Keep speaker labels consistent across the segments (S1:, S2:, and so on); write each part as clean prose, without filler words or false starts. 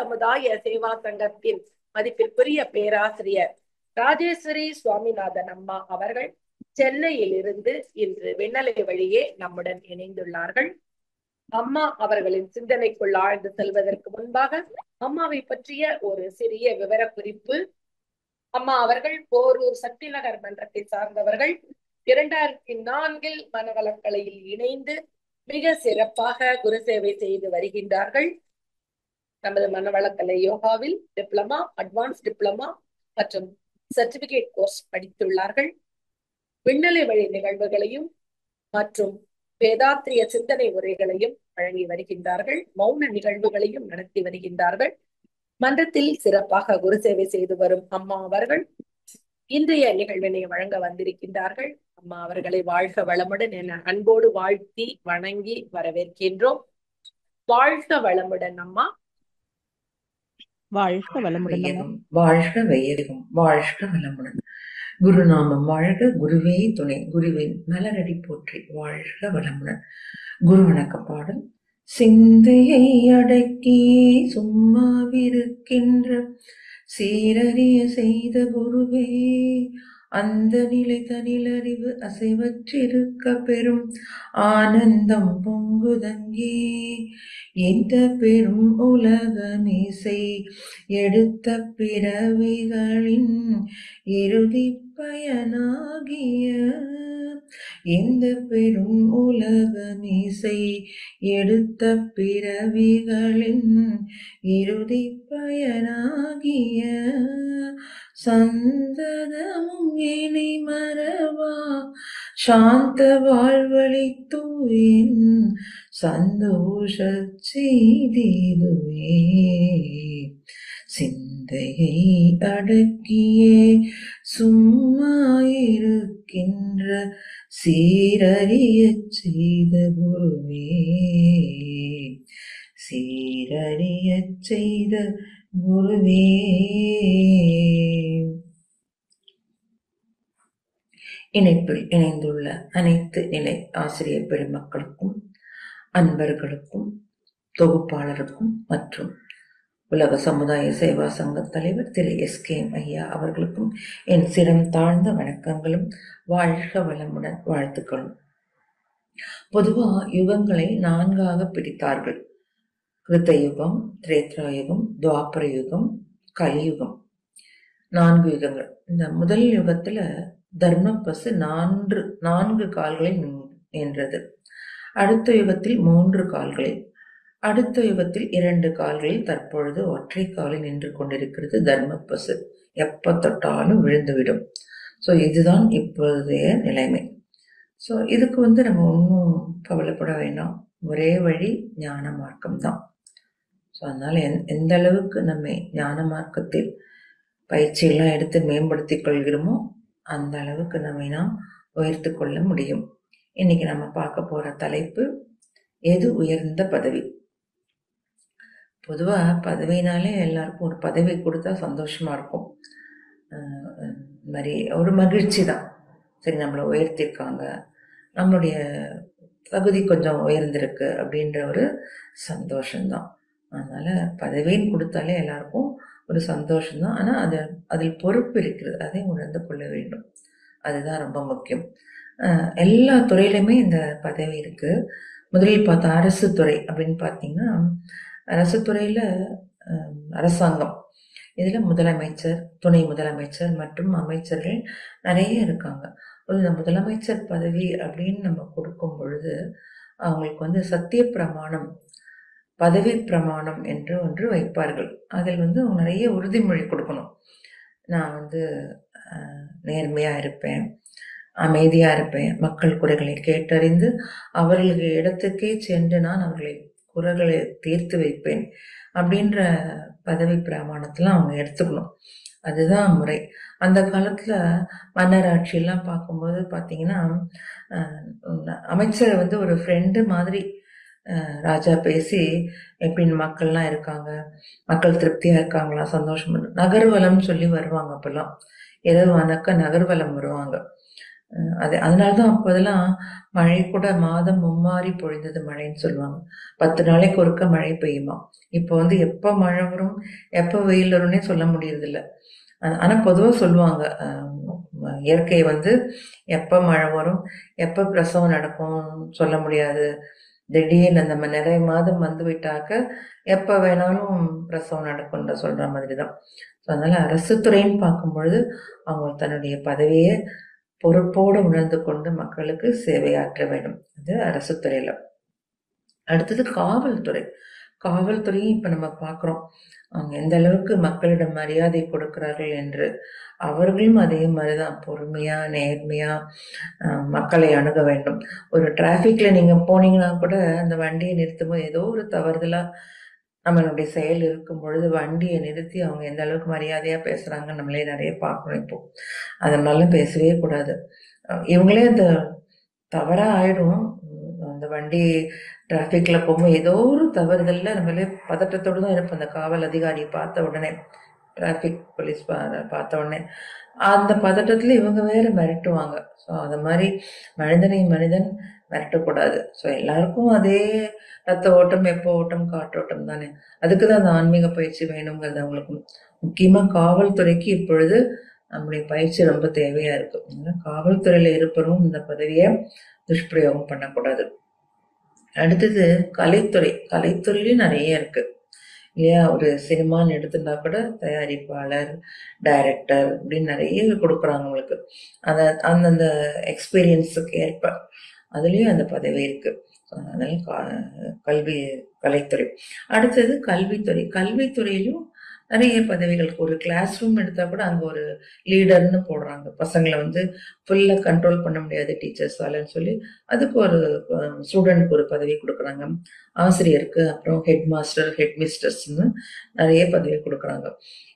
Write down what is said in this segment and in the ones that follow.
S1: சமுதாய சேவா சங்கத்தின் மதிப்பிற்குரிய பேராசிரியர் ராஜேஸ்வரி சுவாமிநாதன் அம்மா அவர்கள் சென்னையில் இருந்து இன்று விண்ணலை வழியே நம்முடன் இணைந்துள்ளார்கள். அம்மா அவர்களின் சிந்தனைக்குள் ஆழ்ந்து செல்வதற்கு முன்பாக அம்மாவை பற்றிய ஒரு சிறிய விவரக்குறிப்பு. அம்மா அவர்கள் போரூர் சக்தி நகர் மன்றத்தை சார்ந்தவர்கள். 2004 மனவளக்கலையில் இணைந்து மிக சிறப்பாக குரு சேவை செய்து வருகின்றார்கள். நமது மனவளக்கலை யோகாவில் டிப்ளமா, அட்வான்ஸ் டிப்ளமா மற்றும் சர்டிபிகேட் கோர்ஸ் படித்துள்ளார்கள். விண்ணலை வழி நிகழ்வுகளையும் மற்றும் வேதாத்திரிய சிந்தனை உரைகளையும் வழங்கி வருகின்றார்கள். மௌன நிகழ்வுகளையும் நடத்தி வருகின்றார்கள். மன்றத்தில் சிறப்பாக குரு சேவை செய்து வரும் அம்மா அவர்கள் இன்றைய நிகழ்வினை வழங்க வந்திருக்கின்றார்கள். அம்மா அவர்களை வாழ்க வளமுடன் என அன்போடு வாழ்த்தி வணங்கி வரவேற்கின்றோம். வாழ்க வளமுடன் அம்மா.
S2: வாழ்க வளமுடன்.
S3: வாழ்க வையகம், வாழ்க வளமுடன். குருநாமம் வாழ்க, குருவே துணை, குருவின் மலரடி போற்றி, வாழ்க வளமுடன். குரு வணக்க பாடல். சிந்தையை அடக்கியே சும்மாவிருக்கின்ற சீரறிய செய்த குருவே, அந்த நிலை தனிலறிவு அசைவற்றிருக்க பெரும் ஆனந்தம் பொங்குதங்கே. இந்த பெரும் உலகமீசை எடுத்த பிறவிகளின் இறுதி பயனாகிய, இந்த பெரும் உலகமீசை எடுத்த பிறவிகளின் இறுதி பயனாகிய, சந்ததமும் இணை மறவா சாந்த வாழ்வழித்தூயின் சந்தோஷ செய்திடுவே. சிந்தையை அடக்கியே சும்மாயிருக்கின்ற சீரறிய செய்த குருவே, சீரறிய செய்த குருவே. இணைப்பில் இணைந்துள்ள அனைத்து நிலை ஆசிரியர் பெருமக்களுக்கும், அன்பர்களுக்கும், தொகுப்பாளருக்கும் மற்றும் உலக சமுதாய சேவா சங்க தலைவர் திரு எஸ்.கே.எம். ஐயா அவர்களுக்கும் என் சிரம் தாழ்ந்த வணக்கங்களும் வாழ்க வளமுடன் வாழ்த்துக்களும். பொதுவா யுகங்களை 4ஆக பிரித்தார்கள். கிருத்த யுகம், திரேத்ரா யுகம், துவாபர யுகம், கலியுகம். 4 யுகங்கள். இந்த முதல் யுகத்துல தர்ம பசு 4 கால்களில் நின்றது. அடுத்த யுகத்தில் 3 கால்களில், அடுத்த யுகத்தில் 2 கால்களில், தற்பொழுது ஒற்றை காலில் நின்று கொண்டிருக்கிறது தர்ம பசு. எப்ப தொட்டாலும் விழுந்துவிடும். ஸோ இதுதான் இப்போதைய நிலைமை. ஸோ இதுக்கு நம்ம ஒன்றும் கவலைப்பட வேண்டாம். ஒரே வழி ஞான மார்க்கம் தான். ஸோ அதனால எந்த அளவுக்கு நம்ம ஞான மார்க்கத்தில் பயிற்சியெல்லாம் எடுத்து மேம்படுத்திக் கொள்கிறோமோ அந்த அளவுக்கு நாம் உயர்த்து கொள்ள முடியும். இன்னைக்கு நம்ம பார்க்க போற தலைப்பு, எது உயர்ந்த பதவி. பொதுவா பதவினாலே எல்லாருக்கும் ஒரு பதவி கொடுத்தா சந்தோஷமா இருக்கும். மாதிரி ஒரு மகிழ்ச்சி தான். சரி, நம்மளை உயர்த்திருக்காங்க, நம்மளுடைய தகுதி கொஞ்சம் உயர்ந்திருக்கு அப்படின்ற ஒரு சந்தோஷம்தான். அதனால பதவின்னு கொடுத்தாலே எல்லாருக்கும் ஒரு சந்தோஷம்தான். ஆனா அதில் பொறுப்பு இருக்கிறது, அதை உணர்ந்து கொள்ள வேண்டும். அதுதான் ரொம்ப முக்கியம். எல்லா துறையிலுமே இந்த பதவி இருக்கு. முதலில் பார்த்தா அரசு துறை அப்படின்னு பார்த்தீங்கன்னா, அரசு துறையில அரசாங்கம், இதுல முதலமைச்சர், துணை முதலமைச்சர் மற்றும் அமைச்சர்கள் நிறைய இருக்காங்க. இந்த முதலமைச்சர் பதவி அப்படின்னு நம்ம கொடுக்கும் பொழுது அவங்களுக்கு சத்திய பிரமாணம், பதவி பிரமாணம் என்று ஒன்று வைப்பார்கள். அதில் அவங்க நிறைய உறுதிமொழி கொடுக்கணும். நான் நேர்மையா இருப்பேன், அமைதியா இருப்பேன், மக்கள் குறைகளை கேட்டறிந்து அவர்களுக்கு இடத்துக்கே சென்று நான் அவர்களை குறைகளை தீர்த்து வைப்பேன் அப்படின்ற பதவி பிரமாணத்தெல்லாம் அவங்க எடுத்துக்கணும். அதுதான் முறை. அந்த காலத்துல மன்னராட்சி எல்லாம் பார்க்கும்போது பாத்தீங்கன்னா, அமைச்சரை ஒரு ஃப்ரெண்டு மாதிரி ராஜா பேசி, எப்படின்னு மக்கள்லாம் இருக்காங்க, மக்கள் திருப்தியா இருக்காங்களா, சந்தோஷம், நகர்வலம் சொல்லி வருவாங்க. அப்பெல்லாம் இரவு வணக்க நகர்வலம் வருவாங்க. அதனாலதான் அப்போதெல்லாம் மழை கூட மாதம் மும்மாறி பொழிந்தது மழைன்னு சொல்லுவாங்க. 10 நாளைக்கு ஒருக்க மழை பெய்யுமா. இப்போ வந்து எப்ப மழை வரும் எப்ப வெயில் வரும்னே சொல்ல முடியறது இல்ல. ஆனா பொதுவா சொல்லுவாங்க, இயற்கை வந்து எப்ப மழை வரும் எப்ப பிரசவம் நடக்கும் சொல்ல முடியாது. திடீர்னு நம்ம நிறைய மாதம் வந்து விட்டாக்க எப்ப வேணாலும் பிரசவம் நடக்கும்ன்ற சொல்ற மாதிரிதான். அதனால அரசு துறைன்னு பார்க்கும்பொழுது அவங்க தன்னுடைய பதவியை பொறுப்போடு உணர்ந்து கொண்டு மக்களுக்கு சேவையாற்ற வேண்டும். அது அரசு துறையில. அடுத்தது காவல்துறை. காவல்துறையும் இப்ப நம்ம பார்க்கிறோம், அவங்க எந்த அளவுக்கு மக்களிடம் மரியாதை கொடுக்கிறார்கள் என்று. அவர்களும் அதே மாதிரிதான் பொறுமையா நேர்மையா மக்களை அணுக வேண்டும். ஒரு டிராபிக்ல நீங்க போனீங்கன்னா கூட அந்த வண்டியை நிறுத்தும் போது ஏதோ ஒரு தவறுதலா நம்மளுடைய செயல் இருக்கும் பொழுது வண்டியை நிறுத்தி அவங்க எந்த அளவுக்கு மரியாதையா பேசுறாங்க நம்மளே நிறைய பார்க்கணும். இப்போ அதனால பேசவே கூடாது. இவங்களே அந்த தவறா ஆயிடும். அந்த வண்டி டிராபிக்ல போகும்போது ஏதோ ஒரு தவறுதல்ல நம்மளே பதட்டத்தோடு தான் இருப்போம். அந்த காவல் அதிகாரியை பார்த்த உடனே, டிராபிக் போலீஸ் பார்த்த உடனே அந்த பதட்டத்துல இவங்க வேற மிரட்டுவாங்க. ஸோ அந்த மாதிரி மனிதனை மனிதன் மிரட்டக்கூடாது. ஸோ எல்லாருக்கும் அதே ரத்த ஓட்டம் எப்போ ஓட்டம் காற்றோட்டம் தானே. அதுக்குதான் அந்த ஆன்மீக பயிற்சி வேணுங்கிறது அவங்களுக்கு. முக்கியமா காவல்துறைக்கு இப்பொழுது நம்முடைய பயிற்சி ரொம்ப தேவையா இருக்கு. காவல்துறையில இருப்பவரும் இந்த பதவியை துஷ்பிரயோகம் பண்ணக்கூடாது. அடுத்தது கலைத்துறை. கலைத்துறையிலும் நிறைய இருக்கு இல்லையா. ஒரு சினிமான்னு எடுத்துட்டா கூட தயாரிப்பாளர், டைரக்டர் அப்படின்னு நிறைய கொடுக்குறாங்க உங்களுக்கு. அந்தந்த எக்ஸ்பீரியன்ஸுக்கு ஏற்ப அதுலயும் அந்த பதவி இருக்கு. அதனால கலைத்துறை. அடுத்தது கல்வித்துறை. கல்வித்துறையிலும் நிறைய பதவிகளுக்கு. ஒரு கிளாஸ் ரூம் எடுத்தா கூட அங்க ஒரு லீடர்னு போடுறாங்க. பசங்களை வந்து ஃபுல்லா கண்ட்ரோல் பண்ண முடியாது டீச்சர்ஸாலன்னு சொல்லி அதுக்கு ஒரு ஸ்டூடெண்ட்க்கு ஒரு பதவி கொடுக்குறாங்க. ஆசிரியருக்கு அப்புறம் ஹெட் மாஸ்டர், ஹெட் மிஸ்டர்ஸ்ன்னு நிறைய பதவி கொடுக்குறாங்க.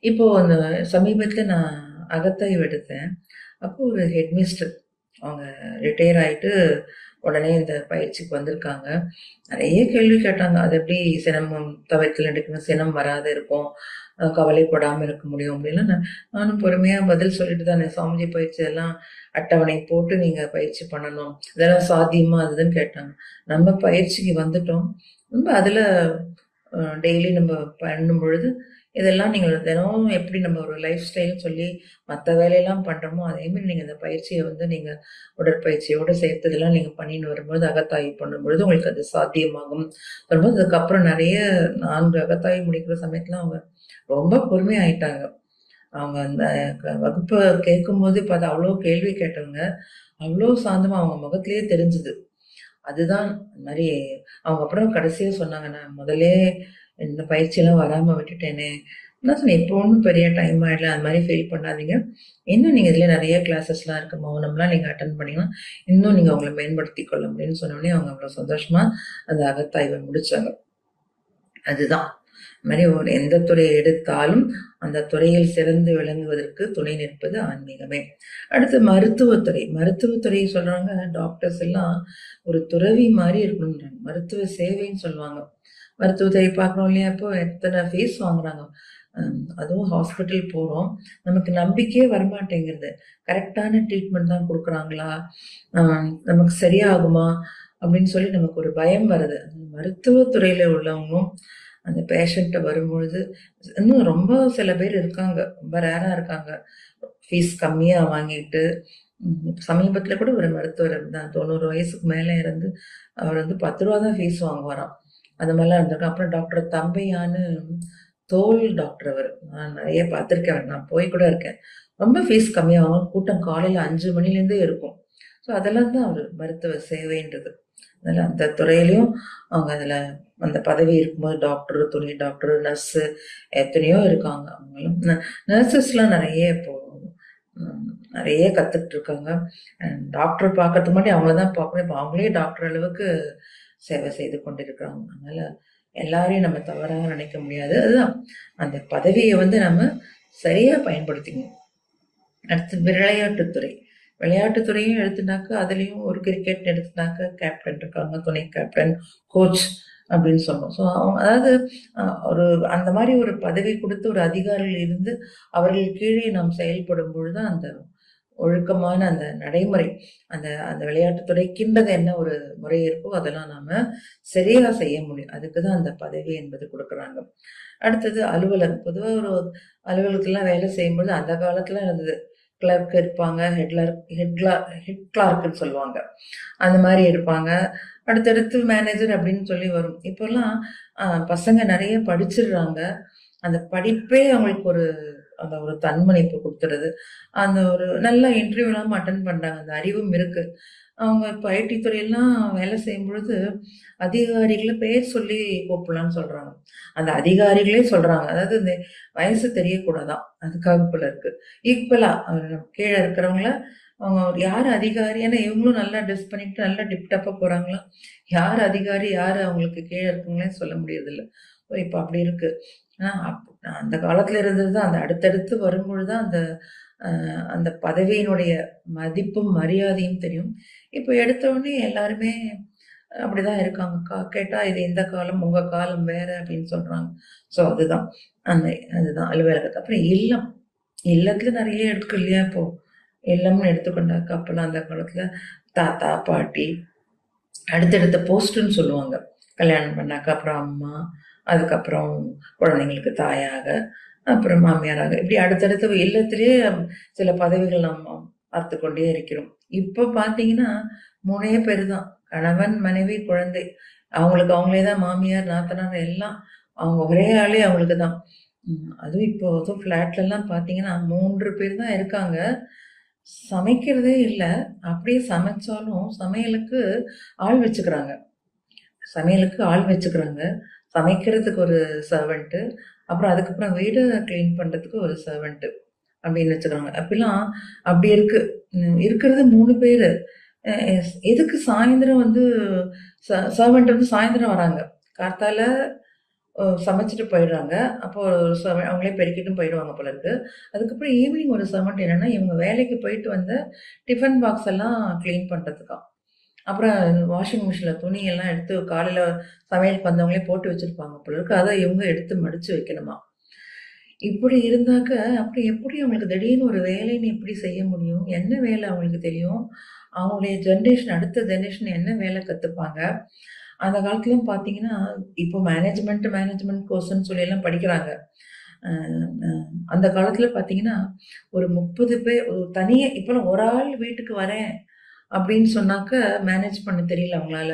S3: இப்போ அந்த சமீபத்துல நான் அகத்தாய்வு எடுத்தேன். அப்போ ஒரு ஹெட் மிஸ்டர் அவங்க ரிட்டையர் ஆயிட்டு உடனே இந்த பயிற்சிக்கு வந்திருக்காங்க. நிறைய கேள்வி கேட்டாங்க. அது எப்படி சினம் தவிர்க்கல எடுக்கணும், சினம் வராத இருக்கும், கவலைப்படாம இருக்க முடியும் அப்படின்னு. நானும் பொறுமையா பதில் சொல்லிட்டு தானே, சாமிஜி பயிற்சி எல்லாம் அட்டவணை போட்டு நீங்க பயிற்சி பண்ணணும், இதெல்லாம் சாத்தியமா அதுன்னு கேட்டாங்க. நம்ம பயிற்சிக்கு வந்துட்டோம். நம்ம அதுல டெய்லி நம்ம பண்ணும் பொழுது இதெல்லாம் நீங்க தினமும் எப்படி நம்ம ஒரு லைஃப் ஸ்டைல் சொல்லி மற்ற வேலையெல்லாம் பண்றோமோ அதே மாதிரி நீங்க இந்த பயிற்சியை வந்து நீங்க உடற்பயிற்சியோட சேர்த்ததெல்லாம் நீங்க பண்ணின்னு வரும்போது அகத்தாய்வு பண்ணும்பொழுது உங்களுக்கு அது சாத்தியமாகும் வரும்போது, அதுக்கப்புறம் நிறைய 4 அகத்தாய்வு முடிக்கிற சமயத்துல அவங்க ரொம்ப பொறுமையாயிட்டாங்க. அவங்க அந்த வகுப்பை கேட்கும் போது இப்ப அது அவ்வளோ கேள்வி கேட்டவங்க அவ்வளோ சாந்தமா அவங்க முகத்திலேயே தெரிஞ்சுது. அதுதான் இந்த மாதிரி. அவங்க அப்புறம் கடைசியா சொன்னாங்க, நான் முதலே இந்த பயிற்சியெல்லாம் வராம விட்டுட்டேனே. நான் சொன்னேன், இப்போ ஒன்றும் பெரிய டைம் ஆயிடல, அது மாதிரி ஃபீல் பண்ணாதீங்க. இன்னும் நீங்க இதுல நிறைய கிளாஸஸ்லாம் இருக்கு, மௌனம்லாம் நீங்க அட்டன் பண்ணீங்கன்னா இன்னும் நீங்க அவங்களை மேம்படுத்தி கொள்ள முடியும்னு சொன்னோடனே அவங்க அவ்வளவு சந்தோஷமா அந்த அகத்தாய்வை முடிச்சாங்க. அதுதான் இந்த மாதிரி ஒரு எந்த துறையை எடுத்தாலும் அந்த துறையில் சிறந்து விளங்குவதற்கு துணை நிற்பது ஆன்மீகமே. அடுத்து மருத்துவத்துறை. மருத்துவத்துறை சொல்றாங்க, டாக்டர்ஸ் எல்லாம் ஒரு துறவி மாதிரி இருக்கணும், மருத்துவ சேவைன்னு சொல்லுவாங்க. மருத்துவத்தை பார்க்கணும் இல்லையா. இப்போ எத்தனை ஃபீஸ் வாங்குறாங்க. அதுவும் ஹாஸ்பிட்டல் போறோம், நமக்கு நம்பிக்கையே வரமாட்டேங்கிறது. கரெக்டான ட்ரீட்மெண்ட் தான் கொடுக்குறாங்களா, நமக்கு சரியாகுமா அப்படின்னு சொல்லி நமக்கு ஒரு பயம் வருது. மருத்துவத்துறையில உள்ளவங்களும் அந்த பேஷண்ட்டை வரும்பொழுது இன்னும் ரொம்ப சில பேர் இருக்காங்க, ரொம்ப ரேரா இருக்காங்க, ஃபீஸ் கம்மியா வாங்கிட்டு. சமீபத்துல கூட ஒரு மருத்துவர் தான் 90 வயசுக்கு மேல இருந்து அவர் வந்து 10 ரூபா தான் ஃபீஸ் வாங்குவாராம். அந்த மாதிரிலாம் இருந்திருக்கும். அப்புறம் டாக்டர் தம்பையான்னு தோல் டாக்டர் அவர், நான் நிறைய பார்த்துருக்கேன், நான் போய் கூட இருக்கேன். ரொம்ப ஃபீஸ் கம்மியாகும், கூட்டம் காலையில 5 மணிலேருந்தே இருக்கும். ஸோ அதெல்லாம் தான் அவர் மருத்துவ சேவைன்றது. அதனால அந்த துறையிலையும் அவங்க அதுல அந்த பதவி இருக்கும்போது டாக்டர், துணை டாக்டர், நர்ஸு எத்தனையோ இருக்காங்க. அவங்களும் நர்சஸ்லாம் நிறைய இப்போ நிறைய கத்துக்கிட்டு இருக்காங்க. டாக்டர் பார்க்கறதுக்கு முன்னாடி அவங்களதான் பார்க்கணும். இப்போ அவங்களே டாக்டர் அளவுக்கு சேவை செய்து கொண்டிருக்கிறாங்க. அதனால எல்லாரையும் நம்ம தவறாக நினைக்க முடியாது. அதுதான் அந்த பதவியை வந்து நம்ம சரியா பயன்படுத்திக்கணும். அடுத்து விளையாட்டுத்துறை. விளையாட்டுத்துறையும் எடுத்துனாக்கா அதுலயும் ஒரு கிரிக்கெட் எடுத்துனாக்கா கேப்டன் இருக்காங்க, துணை கேப்டன், கோச் அப்படின்னு சொல்லுவோம். ஸோ அவங்க அதாவது ஒரு அந்த மாதிரி ஒரு பதவி கொடுத்து ஒரு அதிகாரிகள் இருந்து அவர்கள் கீழே நாம் செயல்படும் பொழுதுதான் அந்த ஒழுக்கமான அந்த நடைமுறை, அந்த அந்த விளையாட்டு துறைக்கின்றது என்ன ஒரு முறை இருக்கோ அதெல்லாம் நாம சரியா செய்ய முடியும். அதுக்குதான் அந்த பதவி என்பது கொடுக்குறாங்க. அடுத்தது அலுவலகம். பொதுவா ஒரு அலுவலகத்துல வேலை செய்யும்போது அந்த காலத்துல இருந்தது. கிளர்க் இருப்பாங்க, ஹெட் கிளார்க்னு சொல்லுவாங்க. அந்த மாதிரி இருப்பாங்க. அடுத்தடுத்து மேனேஜர் அப்படின்னு சொல்லி வரும். இப்போல்லாம் பசங்க நிறைய படிச்சிடுறாங்க. அந்த படிப்பே அவங்களுக்கு ஒரு அந்த ஒரு தன்மணிப்பு கொடுத்துருது. அந்த ஒரு நல்ல இன்டர்வியூலாம் அட்டன் பண்றாங்க. அந்த அறிவும் இருக்கு. அவங்க இப்போ ஐடி துறையெல்லாம் வேலை செய்யும் பொழுது அதிகாரிகளை பேர் சொல்லி கூப்பிடலாம்னு சொல்றாங்க. அந்த அதிகாரிகளே சொல்றாங்க. அதாவது இந்த வயசு தெரியக்கூடாதான். அதுக்காக போல இருக்கு. ஈக்குவலா கீழே இருக்கிறவங்கள அவங்க யார் அதிகாரி, ஏன்னா இவங்களும் நல்லா ட்ரெஸ் பண்ணிட்டு நல்லா டிப்டப்பா போறாங்களா, யார் அதிகாரி யாரு அவங்களுக்கு கீழே இருக்குங்களே சொல்ல முடியறது இல்லை. இப்ப அப்படி இருக்கு. அந்த காலத்துல இருந்ததுதான். அந்த அடுத்தடுத்து வரும்பொழுதுதான் அந்த அந்த பதவியினுடைய மதிப்பும் மரியாதையும் தெரியும். இப்ப எடுத்த உடனே எல்லாருமே அப்படிதான் இருக்காங்க. கேட்டா இது இந்த காலம், உங்க காலம் வேற அப்படின்னு சொல்றாங்க. சோ அதுதான் அதுதான் அலுவலகத்தை. அப்புறம் இல்லம். இல்லத்துல நிறைய இருக்கு இல்லையா? இப்போ இல்லம்னு எடுத்துக்கொண்டாக்க அப்பெல்லாம் அந்த காலத்துல தாத்தா பாட்டி, அடுத்தடுத்த போஸ்ட்ன்னு சொல்லுவாங்க. கல்யாணம் பண்ணாக்க அப்புறம் அம்மா, அதுக்கப்புறம் குழந்தைங்களுக்கு தாயாக, அப்புறம் மாமியாராக, இப்படி அடுத்தடுத்த இல்லத்திலேயே சில பதவிகள் நம்ம பார்த்து கொண்டே இருக்கிறோம். இப்ப பாத்தீங்கன்னா 3 பேர் தான். கணவன், மனைவி, குழந்தை. அவங்களுக்கு அவங்களே தான் மாமியார், நாத்தனார் எல்லாம் அவங்க ஒரே ஆளே அவங்களுக்கு தான். அதுவும் இப்போ பிளாட்ல எல்லாம் பாத்தீங்கன்னா 3 பேர் தான் இருக்காங்க. சமைக்கிறதே இல்ல. அப்படியே சமைச்சாலும் சமையலுக்கு ஆள் வச்சுக்கிறாங்க. சமைக்கிறதுக்கு ஒரு சர்வெண்ட், அப்புறம் அதுக்கப்புறம் வீடு கிளீன் பண்றதுக்கு ஒரு சர்வெண்ட் அப்படின்னு வச்சுக்கிறாங்க. அப்படிலாம் அப்படி இருக்கு. இருக்கிறது 3 பேரு. எதுக்கு சாயந்தரம் வந்து சர்வெண்ட் வந்து சாயந்தரம் வராங்க. காத்தால சமைச்சிட்டு போயிடுறாங்க. அப்போ அவங்களே பெருக்கிட்டும் போயிடுவாங்க போல இருக்கு. அதுக்கப்புறம் ஈவினிங் ஒரு சர்வெண்ட் என்னன்னா, இவங்க வேலைக்கு போயிட்டு வந்த டிஃபன் பாக்ஸ் எல்லாம் கிளீன் பண்றதுக்கா. அப்புறம் வாஷிங் மிஷின்ல துணி எல்லாம் எடுத்து காலையில சமையலுக்கு வந்தவங்களே போட்டு வச்சிருப்பாங்க போல இருக்கு. அதை இவங்க எடுத்து மடிச்சு வைக்கணுமா. இப்படி இருந்தாக்க அப்படி எப்படி அவங்களுக்கு திடீர்னு ஒரு வேலைன்னு எப்படி செய்ய முடியும்? என்ன வேலை அவங்களுக்கு தெரியும்? அவங்களுடைய ஜென்ரேஷன், அடுத்த ஜென்ரேஷன் என்ன வேலை கத்துப்பாங்க? அந்த காலத்துலயும் பாத்தீங்கன்னா, இப்போ மேனேஜ்மெண்ட் கோர்ஸ்ன்னு சொல்லி எல்லாம் படிக்கிறாங்க. அந்த காலத்துல பாத்தீங்கன்னா ஒரு 30 பேர் தனியா, இப்ப ஒரு ஆள் வீட்டுக்கு வரேன் அப்படின்னு சொன்னாக்க மேனேஜ் பண்ண தெரியல அவங்களால.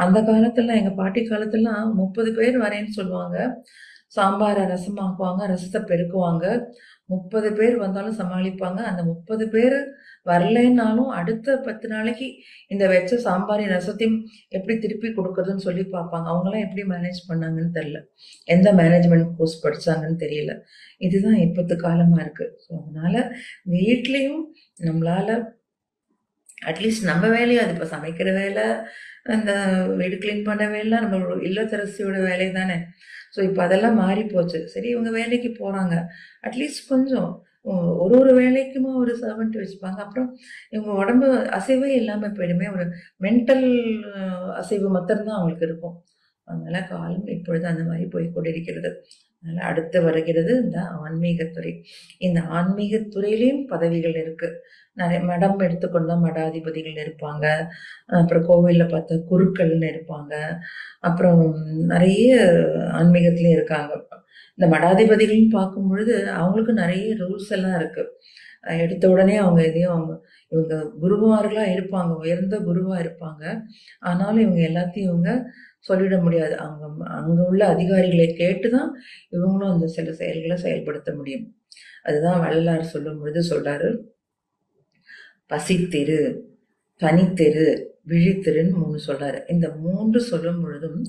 S3: அந்த காலத்துல எங்க பாட்டி காலத்துலாம் 30 பேர் வரேன்னு சொல்லுவாங்க. சாம்பார ரசமாக்குவாங்க, ரசத்தை பெருக்குவாங்க. 30 பேர் வந்தாலும் சமாளிப்பாங்க. அந்த 30 பேர் வரலைன்னாலும் அடுத்த 10 நாளைக்கு இந்த வச்ச சாம்பாரையும் ரசத்தையும் எப்படி திருப்பி கொடுக்கறதுன்னு சொல்லி பார்ப்பாங்க. அவங்களாம் எப்படி மேனேஜ் பண்ணாங்கன்னு தெரியல. எந்த மேனேஜ்மெண்ட் கோர்ஸ் படிச்சாங்கன்னு தெரியல. இதுதான் இப்பத்து காலமா இருக்கு. ஸோ அதனால வீட்லயும் நம்மளால அட்லீஸ்ட் நம்ம வேலையும், அது இப்ப சமைக்கிற வேலை, அந்த வீடு கிளீன் பண்ண வேலை நம்ம இல்லத்தரசியோட வேலை தானே. ஸோ இப்போ அதெல்லாம் மாறி போச்சு. சரி, இவங்க வேலைக்கு போறாங்க, அட்லீஸ்ட் கொஞ்சம் ஒரு வேலைக்குமா ஒரு சர்வெண்ட் வச்சுப்பாங்க. அப்புறம் இவங்க உடம்பு அசைவே இல்லாம போயிடுமே. ஒரு மென்டல் அசைவு மாத்திரம்தான் அவங்களுக்கு இருக்கும். அதனால காலம் இப்பொழுது அந்த மாதிரி போய் கொண்டிருக்கிறது. அதனால அடுத்து வருகிறது இந்த ஆன்மீகத்துறை. இந்த ஆன்மீகத்துறையிலையும் பதவிகள் இருக்கு. நிறைய மடம் எடுத்துக்கொண்டா மடாதிபதிகள் இருப்பாங்க. அப்புறம் கோவில்ல பார்த்தா குருக்கள்னு இருப்பாங்க. அப்புறம் நிறைய ஆன்மீகத்திலயும் இருக்காங்க. இந்த மடாதிபதிகள்னு பார்க்கும் பொழுது அவங்களுக்கு நிறைய ரூல்ஸ் எல்லாம் இருக்கு. எடுத்த உடனே அவங்க இவங்க குருமார்களா இருப்பாங்க, உயர்ந்த குருவா இருப்பாங்க. ஆனாலும் இவங்க எல்லாத்தையும் இவங்க சொல்லிட முடியாது. அங்க உள்ள அதிகாரிகளை கேட்டுதான் இவங்களும் அந்த சில செயல்களை செயல்படுத்த முடியும். அதுதான் வள்ளலார் சொல்லும் பொழுது சொல்றாரு, பசித்திரு, தனித்திரு, விழித்திருன்னு 3 சொல்றாரு. இந்த 3 சொல்லும் பொழுதும்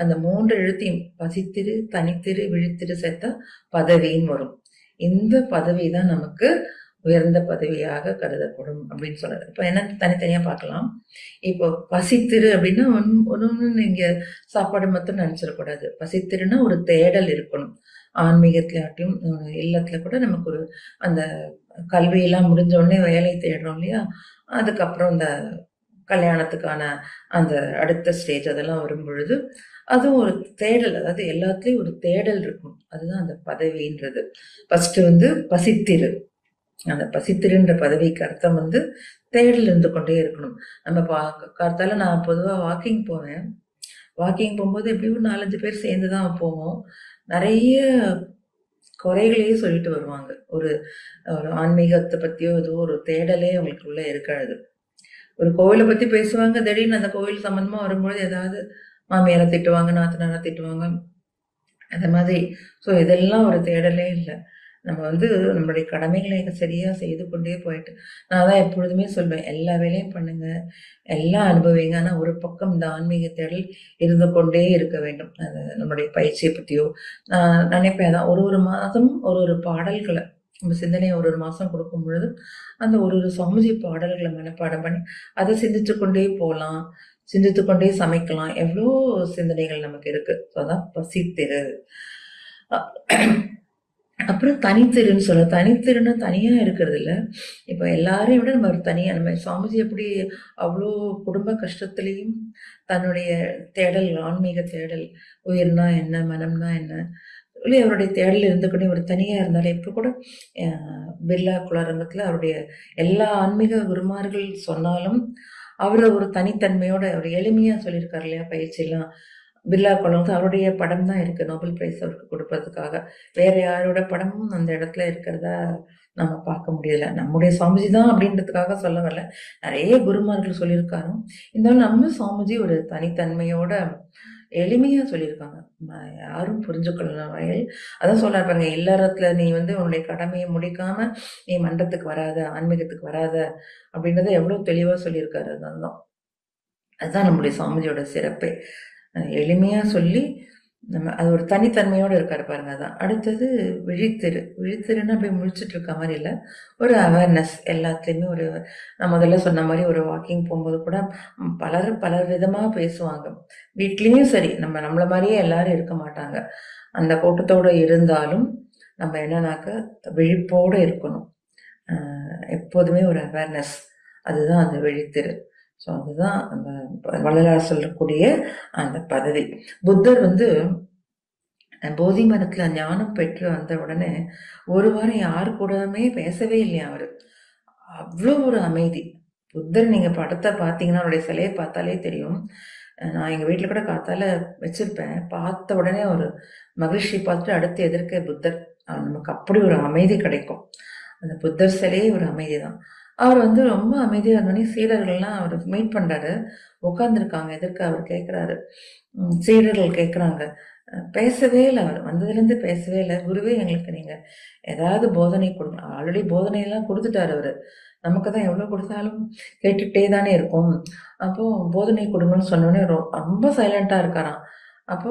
S3: அந்த 3 எழுத்தையும் பசித்திரு, தனித்திரு, விழித்திரு சேர்த்தா பதவின்னு வரும். இந்த பதவி தான் நமக்கு உயர்ந்த பதவியாக கருதப்படும் அப்படின்னு சொல்றாரு. இப்ப என்ன தனித்தனியா பார்க்கலாம். இப்போ பசித்திரு அப்படின்னா ஒன்னு நீங்க சாப்பாடு மட்டும் நினைச்சிடக்கூடாது. பசித்திருன்னா ஒரு தேடல் இருக்கணும். ஆன்மீகத்திலாட்டியும் இல்லத்துல கூட நமக்கு ஒரு அந்த கல்வியெல்லாம் முடிஞ்ச உடனே வேலை தேடுறோம் இல்லையா, அதுக்கப்புறம் இந்த கல்யாணத்துக்கான அந்த அடுத்த ஸ்டேஜ் அதெல்லாம் வரும் பொழுது அதுவும் ஒரு தேடல், அதாவது எல்லாத்துலயும் ஒரு தேடல் இருக்கும். அதுதான் அந்த பதவின்றது. ஃபர்ஸ்ட் வந்து பசித்திரு. அந்த பசித்திருன்ற பதவிக்கு அர்த்தம் வந்து தேடல் இருந்து கொண்டே இருக்கணும். நம்ம காத்தால நான் பொதுவா வாக்கிங் போவேன். வாக்கிங் போகும்போது எப்படியும் ஒரு 4-5 பேர் சேர்ந்துதான் போவோம். நிறைய குறைகளையே சொல்லிட்டு வருவாங்க. ஒரு ஒரு ஆன்மீகத்தை பத்தியோ ஏதோ ஒரு தேடலே அவங்களுக்குள்ள இருக்காது. ஒரு கோவிலை பத்தி பேசுவாங்க, திடீர்னு அந்த கோவில் சம்பந்தமா வரும்போது ஏதாவது மாமியாரை திட்டுவாங்க, நாத்தனாரை திட்டுவாங்க, அந்த மாதிரி. ஸோ இதெல்லாம் ஒரு தேடலே இல்லை. நம்ம வந்து நம்மளுடைய கடமைகளை சரியா செய்து கொண்டே போயிட்டு, நான் தான் எப்பொழுதுமே சொல்வேன், எல்லா வேலையும் பண்ணுங்க, எல்லாம் அனுபவிங்க. ஆனா ஒரு பக்கம் இந்த ஆன்மீக தேடல் இருந்து கொண்டே இருக்க வேண்டும். அது நம்மளுடைய பயிற்சியை பத்தியோ நான் நினைப்பேன். தான் ஒரு மாதம் ஒரு பாடல்களை நம்ம சிந்தனையை ஒரு மாசம் கொடுக்கும் பொழுது அந்த ஒரு சுவாமிஜி பாடல்களை மனப்பாடம் பண்ணி அதை சிந்திச்சு கொண்டே போகலாம், சிந்தித்து கொண்டே சமைக்கலாம். எவ்வளோ சிந்தனைகள் நமக்கு இருக்கு. அதான் பசித்திரு. அப்புறம் தனித்திருன்னு சொல்ல, தனித்திருன்னு தனியா இருக்கிறது இல்ல. இப்ப எல்லாரையும் விட நம்ம ஒரு தனியா, நம்ம சுவாமிஜி எப்படி அவ்வளோ குடும்ப கஷ்டத்திலையும் தன்னுடைய தேடல், ஆன்மீக தேடல், உயிர்னா என்ன, மனம்னா என்ன சொல்லி அவருடைய தேடல் இருந்துக்கிட்டே ஒரு தனியா இருந்தாலும், இப்ப கூட பிர்லா குலரங்கத்துல அவருடைய எல்லா ஆன்மீக குருமார்கள் சொன்னாலும் அவரு ஒரு தனித்தன்மையோட அவர் எளிமையா சொல்லியிருக்காரு இல்லையா பயிற்சி எல்லாம். பிர்லா குலம் அவருடைய படம் தான் இருக்கு நோபல் பிரைஸ் அவருக்கு கொடுப்பதற்காக. வேற யாரோட படமும் அந்த இடத்துல இருக்கிறதா நம்ம பார்க்க முடியல. நம்முடைய சுவாமிஜி தான் அப்படின்றதுக்காக சொல்ல வரல, நிறைய குருமார்கள் சொல்லியிருக்காரு. இருந்தாலும் நம்ம சுவாமிஜி ஒரு தனித்தன்மையோட எளிமையா சொல்லியிருக்காங்க, யாரும் புரிஞ்சுக்கொள்ளலாம் வகையில். அதான் சொல்றாரு பாருங்க, இல்லறத்துல நீ வந்து உன்னுடைய கடமையை முடிக்காம நீ மன்றத்துக்கு வராத, ஆன்மீகத்துக்கு வராத அப்படின்றத எவ்வளவு தெளிவா சொல்லியிருக்காரு. அதுதான் நம்முடைய சுவாமிஜியோட சிறப்பே. எளிமையா சொல்லி நம்ம அது ஒரு தனித்தன்மையோட இருக்காரு பாருங்க. அதான் அடுத்தது விழித்திரு. விழித்திருன்னு அப்படியே முழிச்சிட்டு இருக்க மாதிரி இல்லை, ஒரு அவேர்னஸ் எல்லாத்துலேயுமே. ஒரு நான் முதல்ல சொன்ன மாதிரி ஒரு வாக்கிங் போகும்போது கூட பலர் விதமா பேசுவாங்க. வீட்லேயும் சரி, நம்மள மாதிரியே எல்லாரும் இருக்க மாட்டாங்க. அந்த கூட்டத்தோட இருந்தாலும் நம்ம என்னன்னாக்க விழிப்போட இருக்கணும். எப்போதுமே ஒரு அவேர்னஸ், அதுதான் அந்த விழித்திரு. ஸோ அதுதான் அந்த வள்ளலார் சொல்லக்கூடிய அந்த பதவி. புத்தர் வந்து போதி மரத்துல ஞானம் பெற்று வந்த உடனே ஒரு வாரம் யாரு கூடவே பேசவே இல்லையா அவரு. அவ்வளோ ஒரு அமைதி. புத்தர் நீங்க படத்தை பார்த்தீங்கன்னா, அவருடைய சிலையை பார்த்தாலே தெரியும். நான் எங்க வீட்டுல கூட காத்தால வச்சிருப்பேன். பார்த்த உடனே ஒரு மகிழ்ச்சி பார்த்துட்டு அடுத்து எதிர்க்க புத்தர். நமக்கு அப்படி ஒரு அமைதி கிடைக்கும். அந்த புத்தர் சிலையே ஒரு அமைதி தான். அவர் வந்து ரொம்ப அமைதியா இருந்தோடனே சீடர்கள்லாம் அவர் மீட் பண்றாரு, உட்கார்ந்துருக்காங்க எதிர்க்க. அவர் கேட்கிறாரு, சீடர்கள் கேட்குறாங்க, பேசவே இல்லை. அவர் வந்ததுலேருந்து பேசவே இல்லை. குருவே, எங்களுக்கு நீங்க ஏதாவது போதனை கொடுங்க. ஆல்ரெடி போதனையெல்லாம் கொடுத்துட்டாரு அவரு. நமக்கு தான் எவ்வளோ கொடுத்தாலும் கேட்டுக்கிட்டே தானே இருக்கும். அப்போ போதனை கொடுங்கன்னு சொன்னோடனே ரொம்ப சைலண்டா இருக்காராம். அப்போ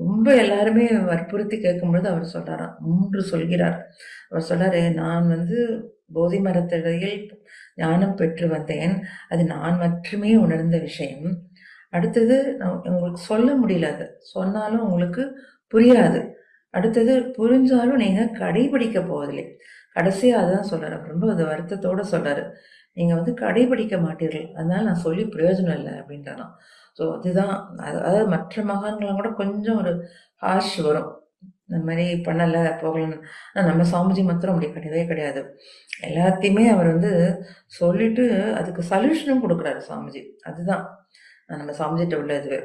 S3: ரொம்ப எல்லாருமே வற்புறுத்தி கேட்கும்பொழுது அவர் சொல்றாராம், 3 சொல்கிறார். அவர் சொல்றாரு, நான் வந்து போதி மரத்தடியில் ஞானம் பெற்று வந்தேன், அது நான் மட்டுமே உணர்ந்த விஷயம். அடுத்தது உங்களுக்கு சொல்ல முடியல, அது சொன்னாலும் உங்களுக்கு புரியாது. அடுத்தது புரிஞ்சாலும் நீங்க கடைபிடிக்க போவதில்லை. கடைசியா அதுதான் சொல்றாரு. ரொம்ப அது வருத்தத்தோட சொல்றாரு, நீங்க வந்து கடைபிடிக்க மாட்டீர்கள், அதனால நான் சொல்லி பிரயோஜனம் இல்லை அப்படின்றாராம். ஸோ அதுதான், அதாவது மற்ற மகான்களாம் கூட கொஞ்சம் ஒரு ஹாஷ் வரும், இந்த மாதிரி பண்ணலை போகலன்னு. ஆனால் நம்ம சாமிஜி மாத்திரம் அப்படி கிடையவே கிடையாது. எல்லாத்தையுமே அவர் வந்து சொல்லிட்டு அதுக்கு சொல்யூஷனும் கொடுக்குறாரு சாமிஜி. அதுதான் நம்ம சாமிஜிட்ட உள்ள இது.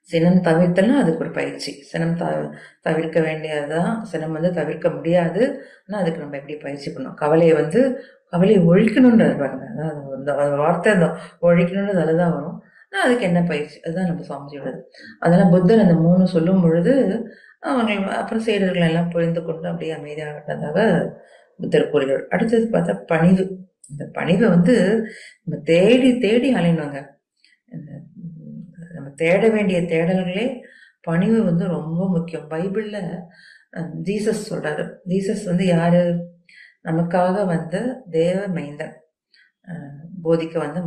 S3: சினம் தவிர்த்தல்னா அதுக்கு ஒரு பயிற்சி. சினம் தவிர்க்க வேண்டியதுதான், சினம் வந்து தவிர்க்க முடியாது. ஆனால் அதுக்கு நம்ம எப்படி பயிற்சி பண்ணணும், கவலையை ஒழிக்கணும்ன்றது பாருங்க. அந்த வார்த்தை அந்த ஒழிக்கணும்ன்றது அதுதான் வரும். ஆனால் அதுக்கு என்ன பயிற்சி, அதுதான் நம்ம சாமிஜியோடது. அதெல்லாம் புத்தர் அந்த 3 சொல்லும் பொழுது அவங்க அப்புறம் சீடர்கள் எல்லாம் புரிந்து கொண்டு அப்படியே அமைதியாகட்டதாக புத்தர் கூறுகிறார். அடுத்தது பார்த்தா பணிவு. இந்த பணிவை வந்து நம்ம தேடி தேடி அலையணுங்க. நம்ம தேட வேண்டிய தேடல்களே பணிவு வந்து ரொம்ப முக்கியம். பைபிள்ல ஜீசஸ் சொல்றாரு. ஜீசஸ் வந்து யாரு? நமக்காக வந்த தேவ மைந்தன், போதிக்க வந்த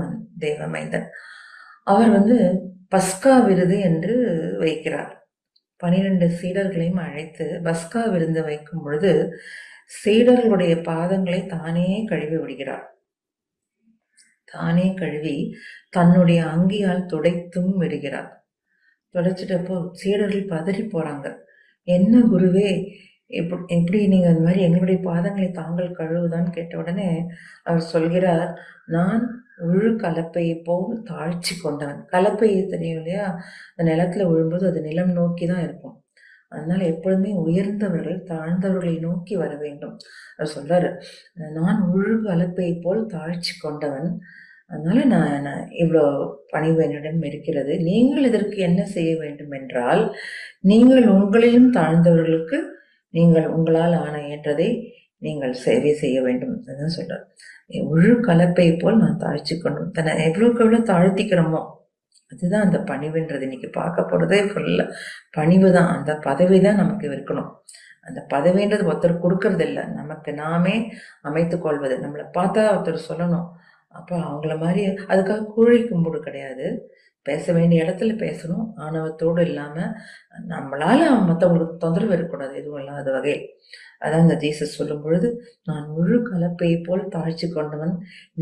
S3: தேவ மைந்தன். அவர் வந்து பஸ்கா விருது என்று வைக்கிறார். 12 சீடர்களையும் அழைத்து பஸ்கா விருந்து வைக்கும் பொழுது சீடர்களுடைய பாதங்களை தானே கழுவி விடுகிறார். தானே கழுவி தன்னுடைய அங்கியால் துடைத்தும் விடுகிறார். துடைச்சிட்டப்போ சீடர்கள் பதறி போறாங்க, என்ன குருவே, எப்படி நீங்க அந்த மாதிரி எங்களுடைய பாதங்களை தாங்கள் கழுவுதான்னு கேட்ட உடனே அவர் சொல்கிறார், நான் உழு கலப்பையை போல் தாழ்ச்சி கொண்டவன். கலப்பை தெரியும் இல்லையா, அந்த நிலத்துல விழும்போது அது நிலம் நோக்கி தான் இருக்கும். அதனால எப்பொழுதுமே உயர்ந்தவர்கள் தாழ்ந்தவர்களை நோக்கி வர வேண்டும். அவர் சொல்றாரு, நான் உழு கலப்பையை போல் தாழ்ச்சி கொண்டவன், அதனால நான் இவ்வளோ பணிவு என்னிடம் இருக்கிறது. நீங்கள் இதற்கு என்ன செய்ய வேண்டும் என்றால், நீங்கள் உங்களிலும் தாழ்ந்தவர்களுக்கு நீங்கள் உங்களால் ஆன ஏற்றதை நீங்கள் சேவை செய்ய வேண்டும். அதுதான் சொல்றார். உழு கலப்பை போல் நான் தாழ்ச்சி கொண்டோம். தன்னை எவ்வளவுக்கு எவ்வளவு தாழ்த்திக்கிறோமோ அதுதான் அந்த பணிவுன்றது. இன்னைக்கு பார்க்க போறதே ஃபுல்லா பணிவு தான். அந்த பதவி தான் நமக்கு இருக்கணும். அந்த பதவின்றது ஒருத்தர் கொடுக்கறது இல்லை, நமக்கு நாமே அமைத்துக் கொள்வது. நம்மளை பார்த்தா ஒருத்தர் சொல்லணும், அப்போ அவங்கள மாதிரி. அதுக்காக கூழி கும்பிடு கிடையாது, பேச வேண்டிய இடத்துல பேசணும், ஆணவத்தோடு இல்லாம. நம்மளால மற்றவங்களுக்கு தொந்தரவு இருக்கக்கூடாது எதுவும் இல்லாத வகையில். அதான் இந்த ஜீசஸ் சொல்லும் பொழுது, நான் முழு கலப்பையை போல் தாழ்ச்சி கொண்டவன்,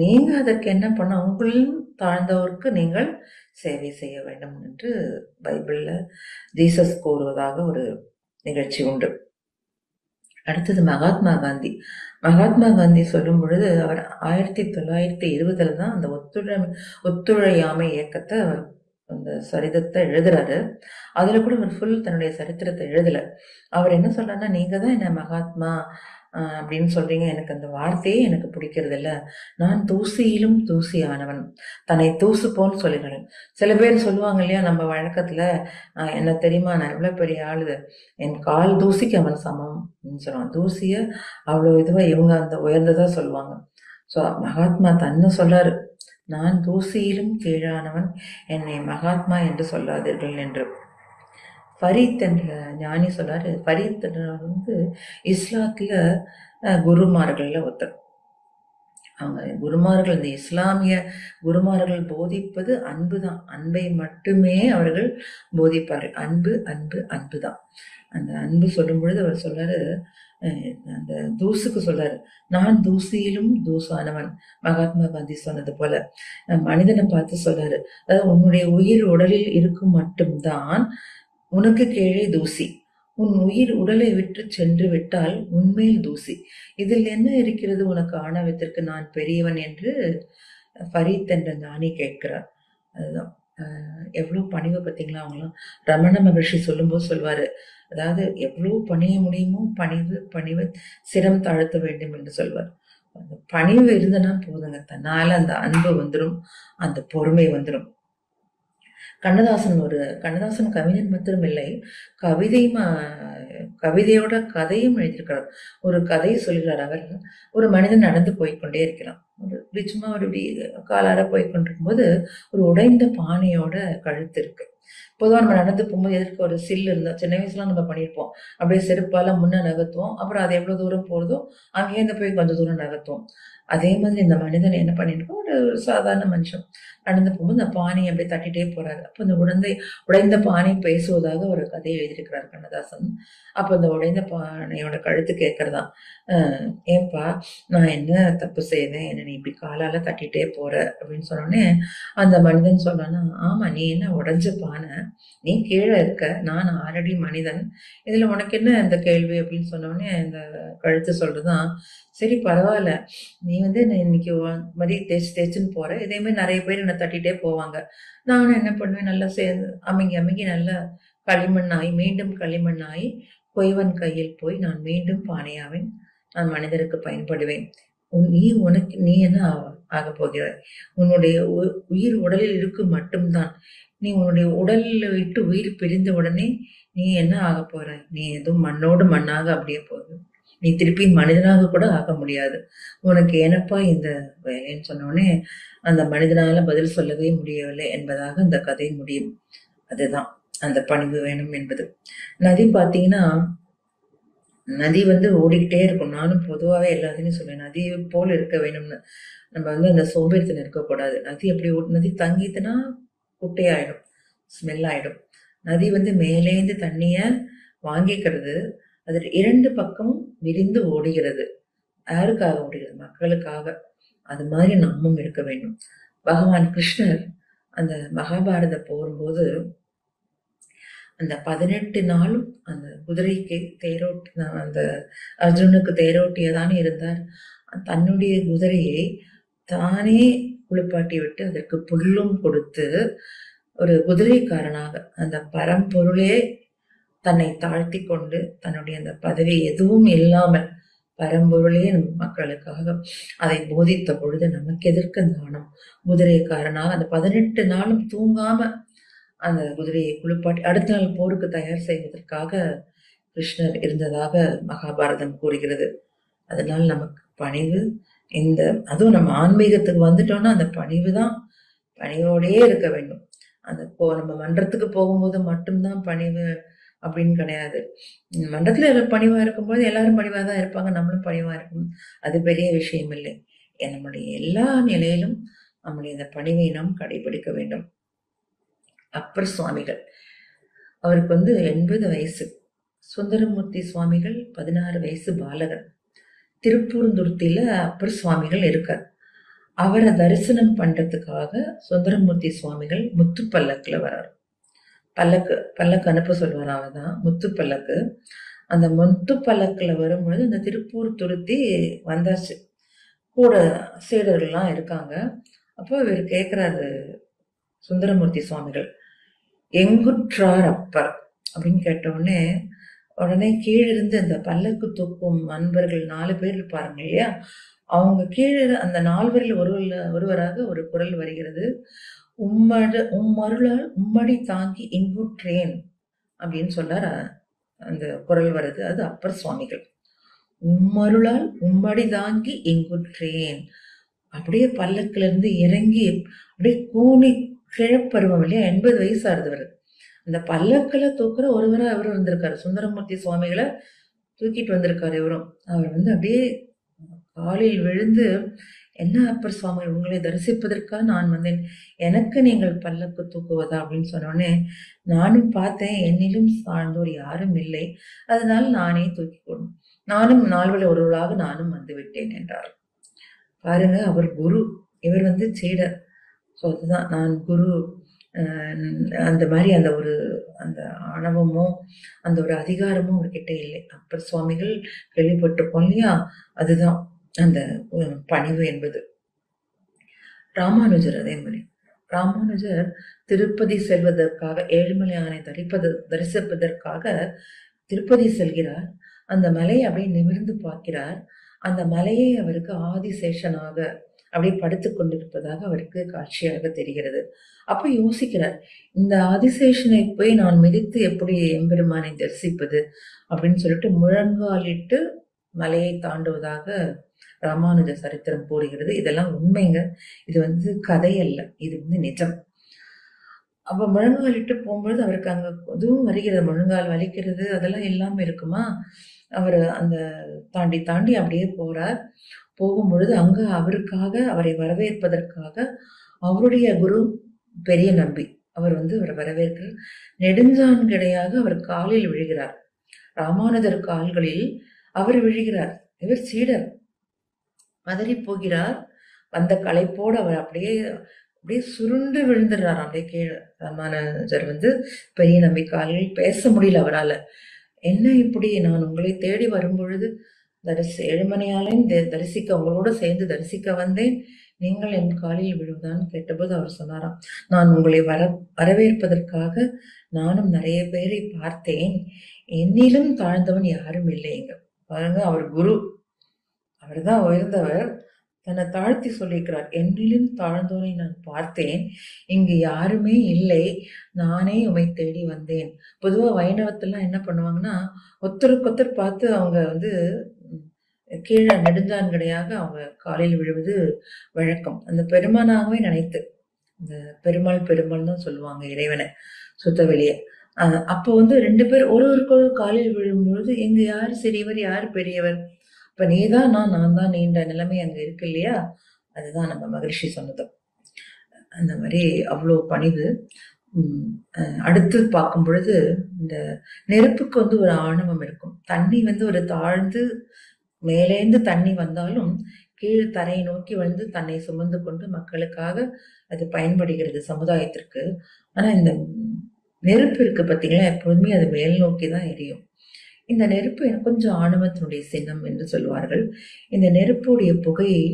S3: நீங்க அதற்கு என்ன பண்ண, உங்களிலும் தாழ்ந்தவருக்கு நீங்கள் சேவை செய்ய வேண்டும் என்று பைபிள்ல ஜீசஸ் கூறுவதாக ஒரு நிகழ்ச்சி உண்டு. அடுத்தது மகாத்மா காந்தி. மகாத்மா காந்தி சொல்லும் பொழுது, அவர் 1920 தான் அந்த ஒத்துழையாமை இயக்கத்தை அவர் அந்த சரிதத்தை எழுதுறாரு. அதுல கூட அவர் ஃபுல் தன்னுடைய சரித்திரத்தை எழுதல. அவர் என்ன சொல்றாருன்னா, நீங்க தான் என்ன மகாத்மா அப்படின்னு சொல்றீங்க, எனக்கு அந்த வார்த்தையே எனக்கு பிடிக்கிறது இல்ல. நான் தூசியிலும் தூசியானவன், தன்னை தூசு போன்னு சொல்லிடுறேன். சில பேர் சொல்லுவாங்க இல்லையா நம்ம வழக்கத்துல, என்ன தெரியுமா, நான் எவ்வளவு பெரிய ஆளு, என் கால் தூசிக்கு அவன் சமம் சொல்லுவான். தூசிய அவ்வளவு இதுவா இவங்க அந்த உயர்ந்ததா சொல்லுவாங்க. சோ மகாத்மா தன்னை சொல்றாரு, நான் தூசியிலும் கீழானவன், என்னை மகாத்மா என்று சொல்லாதீர்கள் என்று. ஃபரீத் என்ற ஞானி சொல்றாரு. ஃபரீத் இஸ்லாத்துல குருமார்கள்ல ஒருத்தர். அவங்க குருமார்கள், இந்த இஸ்லாமிய குருமார்கள் போதிப்பது அன்பு தான். அன்பை மட்டுமே அவர்கள் போதிப்பார்கள். அன்பு அன்பு அன்பு தான். அந்த அன்பு சொல்லும் பொழுது அவர் சொல்றாரு, அந்த தூசுக்கு சொல்றாரு, நான் தூசியிலும் தூசானவன். மகாத்மா காந்தி சொன்னது போல மனிதனை பார்த்து சொல்றாரு, அதாவது உன்னுடைய உயிர் உடலில் இருக்கும் மட்டும்தான் உனக்கு கீழே தூசி, உன் உயிர் உடலை விட்டு சென்று விட்டால் உன்மேல் தூசி. இதில் என்ன இருக்கிறது உனக்கு ஆணவத்திற்கு நான் பெரியவன் என்று ஃபரீத் என்ற ஞானி கேட்கிறார். அதுதான் எவ்வளவு பணிவு பார்த்தீங்களா அவங்களாம். ரமண மகர்ஷி சொல்லும்போது சொல்வாரு, அதாவது எவ்வளவு பணிய முடியுமோ பணிவு பணிவு சிரம் தாழ்த்த வேண்டும் என்று சொல்வார். அந்த பணிவு இருந்தனா போதுங்க, தன்னால அந்த அன்பு வந்துடும், அந்த பொறுமை வந்துடும். கண்ணதாசன் கவிஞன் மாத்திரம் இல்லை, கவிதையோட கதையும் எழுதியிருக்கிறார். ஒரு கதையை சொல்கிறார். அவர் ஒரு மனிதன் நடந்து போய்கொண்டே இருக்கிறான். சும்மா ஒரு காலார போய்கொண்டிருக்கும் போது ஒரு உடைந்த பானையோட கழுத்து இருக்கு. பொதுவாக நம்ம நடந்து போகும்போது எதற்கு ஒரு சில்லு இருந்தா, சின்ன வயசுலாம் நம்ம பண்ணியிருப்போம், அப்படியே செருப்பால முன்ன நகர்த்துவோம், அப்புறம் அது எவ்வளவு தூரம் போறதோ அங்கேருந்து போய் கொஞ்சம் தூரம் நகர்த்துவோம். அதே மாதிரி இந்த மனிதன் என்ன பண்ணிருக்கோம், ஒரு சாதாரண மனுஷன் நடந்து போகும்போது அந்த பானையை அப்படியே தட்டிட்டே போறாரு. அப்ப அந்த உடைந்த பானை பேசுவதாக ஒரு கதையை எழுதியிருக்கிறார் கண்ணதாசன். அப்ப அந்த உடைந்த பானையோட கழுத்து கேட்கறதான், ஏன்பா நான் என்ன தப்பு செய்தேன், என்ன நீ இப்படி காலால தட்டிட்டே போற அப்படின்னு சொன்னோடனே அந்த மனிதன் சொல்றானா, ஆமா நீ என்ன உடைஞ்ச பானை, நீ கீழே இருக்க, நான் ஆல்ரெடி மனிதன், இதுல உனக்கு என்ன இந்த கேள்வி அப்படின்னு சொன்னோடனே இந்த கழுத்து சொல்றதுதான், சரி பரவாயில்ல, நீ இன்னைக்கு மாதிரி தேய்ச்சுன்னு போற, இதே மாதிரி நிறைய பேர் என்னை தட்டிட்டே போவாங்க, நானும் என்ன பண்ணுவேன், நல்லா சேர்ந்து அமைங்கி நல்லா களிமண்ணாய் மீண்டும் களிமண்ணாய் பொய்வன் கையில் போய் நான் மீண்டும் பானையாவேன், நான் மனிதருக்கு பயன்படுவேன். நீ என்ன ஆக போகிறாய், உன்னுடைய உயிர் உடலில் இருக்கும் மட்டும்தான், நீ உன்னுடைய உடல்ல விட்டு உயிர் பிரிந்த உடனே நீ என்ன ஆக போற, நீ எதுவும் மண்ணோடு மண்ணாக அப்படியே போகுது, நீ திருப்பி மனிதனாக கூட ஆக முடியாது, உனக்கு ಏನப்பா இந்த வேலைன்னு சொன்னோடனே அந்த மனிதனால பதில் சொல்லவே முடியவில்லை என்பதாக அந்த கதை முடியும். அதுதான் அந்த பணிவு வேணும் என்பது. நதி பாத்தீங்கன்னா, நதி ஓடிக்கிட்டே இருக்கும். நானும் பொதுவாவே எல்லாத்தையும் சொல்லுவேன், நதி போல் இருக்க வேணும்னு. நம்ம அந்த சோம்பேறித்தனம் இருக்கக்கூடாது. நதி எப்படி நதி தங்கிட்டுனா குட்டையாயிடும், ஸ்மெல் ஆயிடும். நதி மேலேந்து தண்ணிய வாங்கிக்கிறது, அது இரண்டு பக்கமும் விரிந்து ஓடுகிறது. யாருக்காக ஓடுகிறது? மக்களுக்காக. அது மாதிரி நாமும் இருக்க வேண்டும். பகவான் கிருஷ்ணர் அந்த மகாபாரத போகும்போது அந்த 18 நாளும் அந்த குதிரைக்கு தேரோட்டி, அந்த அர்ஜுனுக்கு தேரோட்டியதானே இருந்தார். தன்னுடைய குதிரையை தானே குளிப்பாட்டி விட்டு அதற்கு புல்லும் கொடுத்து ஒரு குதிரைக்காரனாக அந்த பரம்பொருளே தன்னை தாழ்த்தி கொண்டு தன்னுடைய அந்த பதவி எதுவும் இல்லாமல் பரம்பொருளே மக்களுக்காக அதை போதித்த பொழுது நமக்கு எதற்கு தானம்? குதிரைக்காரனாக அந்த 18 நாளும் தூங்காம அந்த குதிரையை குளிப்பாட்டி அடுத்த நாள் போருக்கு தயார் செய்வதற்காக கிருஷ்ணர் இருந்ததாக மகாபாரதம் கூறுகிறது. அதனால் நமக்கு பணிவு, இந்த அதுவும் நம்ம ஆன்மீகத்துக்கு வந்துட்டோம்னா அந்த பணிவு தான், பணிவோடே இருக்க வேண்டும். அந்த நம்ம மன்றத்துக்கு போகும்போது மட்டும்தான் பணிவு அப்படின்னு கிடையாது. மன்றத்துல பணிவா இருக்கும்போது எல்லாரும் பணிவா தான் இருப்பாங்க, நம்மளும் பணிவா இருக்கணும். அது பெரிய விஷயம் இல்லை. நம்முடைய எல்லா நிலையிலும் நம்முடைய இந்த பணிவை நாம் கடைபிடிக்க வேண்டும். அப்பர் சுவாமிகள் அவருக்கு 80 வயசு. சுந்தரமூர்த்தி சுவாமிகள் 16 வயசு பாலகர். திருப்பூர்ந்துருத்தில அப்பர் சுவாமிகள் இருக்கார். அவரை தரிசனம் பண்றதுக்காக சுந்தரமூர்த்தி சுவாமிகள் முத்து பல்லக்குல வர்றார். பல்லக்கு அனுப்ப சொல்வார். அவதான் முத்து பல்லக்கு. அந்த முத்து பல்லக்குல வரும்பொழுது அந்த திருப்பூர் துருத்தி வந்தாச்சு. கூட சீடர்கள்லாம் இருக்காங்க. அப்போ இவர் கேட்கிறாரு சுந்தரமூர்த்தி சுவாமிகள், எங்குற்றார் அப்பர் அப்படின்னு கேட்ட உடனே கீழிருந்து அந்த பல்லக்கு தூக்கும் அன்பர்கள் 4 பேர் இருப்பாருங்க இல்லையா, அவங்க கீழே அந்த 4 பேரில் ஒருவராக ஒரு குரல் வருகிறது. உம்மருளால் உம்மடி தாங்கி இங்குற்றேன் அப்படின்னு சொல்றார். அந்த குரல் வருது, அது அப்பர் சுவாமிகள். உம்மருளால் உம்மடி தாங்கி இங்குற்றேன். அப்படியே பல்லக்குல இருந்து இறங்கி அப்படியே கூணி கிழப்பருவம் இல்லையா, 80 வயசா இருந்தவர். அந்த பல்லக்குல தூக்குற ஒருவரா இவரும் வந்திருக்காரு. சுந்தரமூர்த்தி சுவாமிகளை தூக்கிட்டு வந்திருக்காரு இவரும். அவர் அப்படியே காலில் விழுந்து, என்ன அப்பர் சுவாமிகள், உங்களை தரிசிப்பதற்காக நான் வந்தேன், எனக்கு நீங்கள் பல்லக்கு தூக்குவதா அப்படின்னு சொன்னோடனே, நானும் பார்த்தேன், என்னிலும் சார்ந்தோர் யாரும் இல்லை, அதனால் நானே தூக்கிக்கொண்டேன், நானும் 4 ஒருவராக நானும் வந்து விட்டேன் என்றார். பாருங்க, அவர் குரு, இவர் சீடர். ஸோ அதுதான், நான் குரு, அந்த மாதிரி அந்த ஆணவமோ அந்த ஒரு அதிகாரமும் அவர்கிட்ட இல்லை. அப்பர் சுவாமிகள் கேள்விப்பட்டிருக்கோம் இல்லையா, அதுதான் அந்த பணிவு என்பது. ராமானுஜர் அதே மாதிரி. ராமானுஜர் திருப்பதி செல்வதற்காக, ஏழுமலையானை தரிசிப்பதற்காக திருப்பதி செல்கிறார். அந்த மலையை அப்படியே நிமிர்ந்து பார்க்கிறார். அந்த மலையை அவருக்கு ஆதிசேஷனாக அப்படியே படுத்துக் கொண்டிருப்பதாக அவருக்கு காட்சியாக தெரிகிறது. அப்ப யோசிக்கிறார், இந்த ஆதிசேஷனை போய் நான் மிதித்து எப்படி எம்பெருமானை தரிசிப்பது அப்படின்னு சொல்லிட்டு முழங்காலிட்டு மலையை தாண்டுவதாக ராமானுஜ சரித்திரம் கூறுகிறது. இதெல்லாம் உண்மைங்க, இது கதை அல்ல, இது நிஜம். அப்ப முழங்காலிட்டு போகும்பொழுது அவருக்கு அங்க அதுவும் வருகிறது, முழங்கால் வலிக்கிறது, அதெல்லாம் எல்லாமே இருக்குமா. அவர் அந்த தாண்டி தாண்டி அப்படியே போறார். போகும்பொழுது அங்க அவருக்காக, அவரை வரவேற்பதற்காக அவருடைய குரு பெரிய நம்பி அவர் அவரை வரவேற்கிறார். நெடுஞ்சான் கிடையாக அவர் காலில் விழுகிறார். ராமானுஜர் கால்களில் அவர் விழுகிறார். இவர் சீடர், பதறி போகிறார். வந்த களைப்போடு அவர் அப்படியே அப்படியே சுருண்டு விழுந்துடுறார். அப்படியே கீழே ராமானுஜர் பெரிய நம்பி காலில் பேச முடியல அவரால். என்ன இப்படி, நான் உங்களை தேடி வரும்பொழுது ஏழுமலையாலையும் தரிசிக்க, உங்களோட சேர்ந்து தரிசிக்க வந்தேன், நீங்கள் என் காலில் விழுவதான்னு கேட்டபோது அவர் சொன்னாராம், நான் உங்களை வரவேற்பதற்காக நானும் நிறைய பேரை பார்த்தேன், என்னிலும் தாழ்ந்தவன் யாரும் இல்லைங்க. பாருங்க, அவர் குரு, அவர் தான் உயர்ந்தவர். தன்னை தாழ்த்தி சொல்லியிருக்கிறார், என்னிலும் தாழ்ந்தவனை நான் பார்த்தேன், இங்கு யாருமே இல்லை, நானே உமை தேடி வந்தேன். பொதுவா வைணவத்தெல்லாம் என்ன பண்ணுவாங்கன்னா, ஒருத்தருக்கொத்தர் பார்த்து அவங்க கீழே நெடுஞ்சான்கடையாக அவங்க காலில் விழுவது வழக்கம். அந்த பெருமானாகவே நினைத்து, இந்த பெருமாள் தான் சொல்லுவாங்க இறைவனை சுத்த வெளியே. அப்போ 2 பேர் ஒருவருக்கு ஒரு காலில் விழும்பொழுது, எங்க யார் சிறியவர் யார் பெரியவர், இப்ப நீதான் நான் தான் நீண்ட நிலைமை அங்க இருக்கு இல்லையா, அதுதான் நம்ம மகிழ்ச்சி சொன்னது. அந்த மாதிரி அவ்வளோ பணிவு. அடுத்து பார்க்கும் பொழுது, இந்த நெருப்புக்கு ஒரு ஆணவம் இருக்கும். தண்ணி ஒரு தாழ்ந்து மேலேந்து தண்ணி வந்தாலும் கீழ் தரையை நோக்கி தன்னை சுமந்து கொண்டு மக்களுக்காக அது பயன்படுகிறது, சமுதாயத்திற்கு. ஆனா இந்த நெருப்பு இருக்கு பார்த்தீங்களா, எப்பொழுதுமே அது மேல் நோக்கி தான் எரியும். இந்த நெருப்பு கொஞ்சம் ஆணவத்தினுடைய சின்னம் என்று சொல்வார்கள். இந்த நெருப்புடைய புகையை